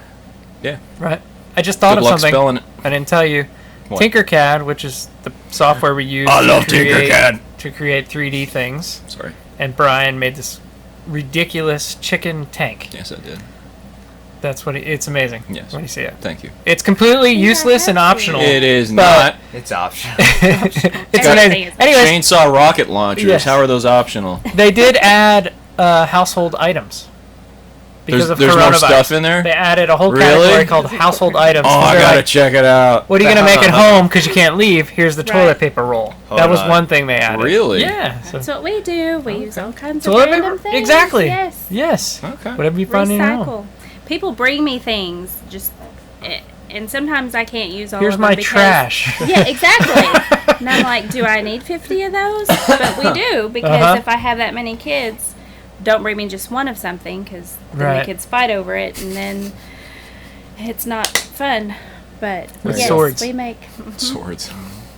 Yeah. Right. I just thought Good of luck something. spelling it. I didn't tell you. What? Tinkercad, which is the software we use I love Tinkercad. to create 3D things. Sorry. And Brian made this ridiculous chicken tank. Yes, I did. That's what it's amazing. Yes. When you see it. Thank you. It's completely Yeah, useless and that's optional. It is But- not. It's optional. It's Everything amazing. is- Anyways, Chainsaw rocket launchers. Yes. How are those optional? they did add household items. Because There's of more coronavirus. stuff in there? They added a whole Really? category called household items. Oh, I They're gotta like, check it out. what are you going to make at home because you can't leave? Here's the Right. toilet paper roll. Hold That was on. one thing they added. Really? Yeah. So That's what we do. We use all kinds of toilet random paper? things. Exactly. Yes. Yes. Okay. Whatever you find in your home. Recycle. People bring me things, and sometimes I can't use all Here's of them my because- trash. Yeah, exactly. And I'm like, do I need 50 of those? But we do, because Uh-huh. if I have that many kids, don't bring me just one of something, because then Right. the kids fight over it, and then it's not fun. But With yes, swords. we make Swords.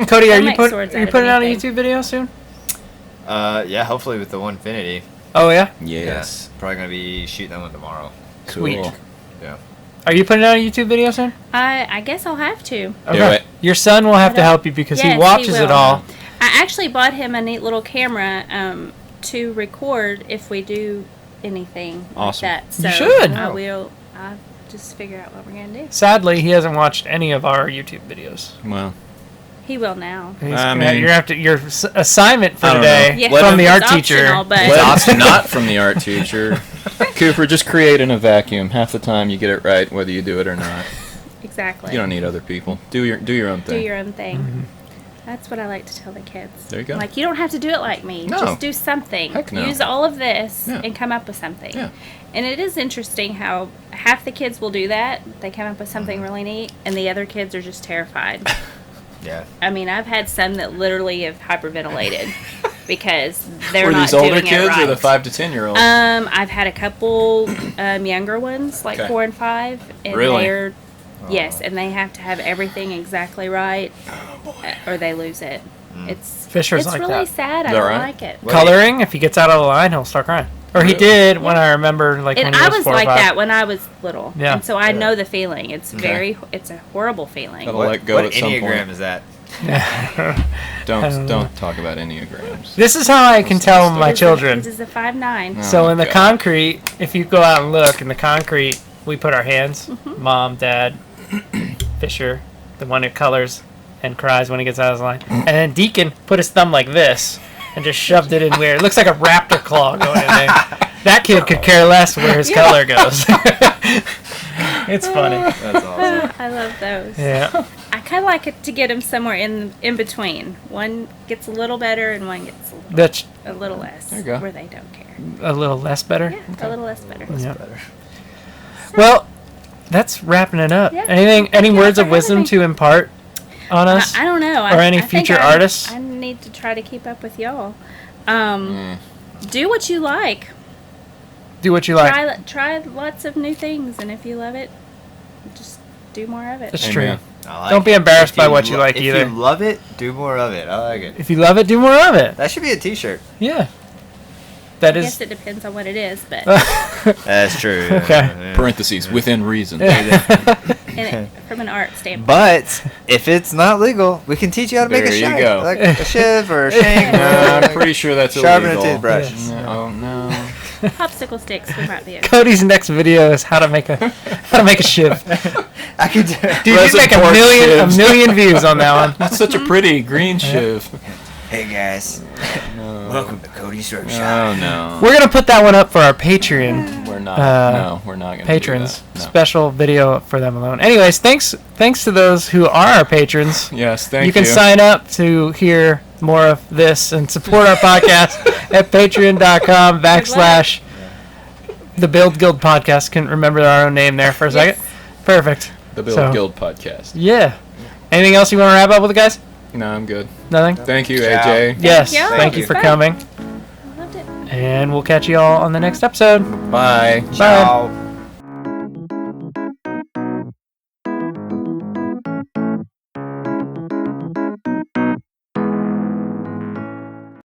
Cody, I'll are you make swords out you of putting out a anything. YouTube video soon? Yeah, hopefully with the Onefinity. Oh yeah. Yes. Probably gonna be shooting that one tomorrow. Sweet. Cool. Yeah. Are you putting out a YouTube video soon? I guess I'll have to. Do it. Your son will have to help you because Yes, he watches it will. all. I actually bought him a neat little camera to record if we do anything Awesome. like that. So You should. I'll just figure out what we're gonna do. Sadly, he hasn't watched any of our YouTube videos. Well, He will now. He's I gonna- mean- your assignment for I don't today know. Yeah, from the art it's teacher. optional, but let not from the art teacher. Cooper, just create in a vacuum. Half the time you get it right, whether you do it or not. exactly. You don't need other people. Do your own do thing. your own thing. Mm-hmm. That's what I like to tell the kids. There you go. Like, you don't have to do it like me. No. Just do something. Heck no. Use all of this Yeah. and come up with something. Yeah. And it is interesting how half the kids will do that. They come up with something Mm-hmm. really neat, and the other kids are just terrified. Yeah. I mean, I've had some that literally have hyperventilated because they're Were not these older doing kids it right. or the 5 to 10-year-olds? I've had a couple younger ones, like Okay. 4 and 5, and Really? they're yes, and they have to have everything exactly right, or they lose it. It's Fisher's it's like really that. sad. I Is that don't right? like it. Coloring, if he gets out of the line, he'll start crying. Or he Really? did when I remember, like when And he I was was 4 or like 5. that when I was little, Yeah. and so I know the feeling. It's Okay. it's a horrible feeling. That'll let go what at some Enneagram point. is that? Don't talk about enneagrams. This is how I can tell my It is children. It is a 5'9". Oh So my in the God. concrete, if you go out and look in the concrete, we put our hands, Mm-hmm. mom, dad, Fisher, the one who colors and cries when he gets out of his line, and then Deacon put his thumb like this and just shoved it in weird. It looks like a raptor claw going in there. That kid could care less where his color goes. It's funny. That's awesome. I love those. Yeah. I kind of like it to get them somewhere in between. One gets a little better, and one gets That's a little less. There you go. Where they don't care. a little less better. Yeah, a little less better. Yeah. Well, that's wrapping it up. Yeah. Any Thank you words for of wisdom having me. to impart on us? I don't know. Or any I think future artists? I need to try to keep up with y'all. Do what you like. Do what you like. Try lots of new things, and if you love it, just do more of it. That's Amen. true. I like Don't be it. embarrassed If by what you like if either. If you love it, do more of it. I like it. If you love it, do more of it. That should be a T-shirt. Yeah. That I is. guess it depends on what it is, but That's true. Okay. Parentheses, within reason. from an art standpoint. But if it's not legal, we can teach you how to make a There you shiv, go. like a shiv or a shank. No, or I'm pretty sure that's sharpen illegal. a toothbrush. Yes. No. Popsicle sticks we might be okay. Cody's next video is how to make a shiv. I could do. Dude, you'd Resin make a pork million shivs. views on that one. That's such a pretty green shiv. Hey guys, welcome to Coty's Workshop. Oh no. We're gonna put that one up for our Patreon We're not. No, we're not going to patrons. do that. No. Special video for them alone. Anyways, thanks to those who are our patrons. Yes, thank you. You can sign up to hear more of this and support our podcast at patreon.com/ the Build Guild Podcast. Couldn't remember our own name there for a second. Perfect. The Build Guild Podcast. Yeah. Anything else you want to wrap up with, guys? No, I'm good. Nothing? Thank you, Ciao. AJ. Yes. Thank you you. for Bye. coming. Loved it. And we'll catch you all on the next episode. Bye. Bye. Ciao.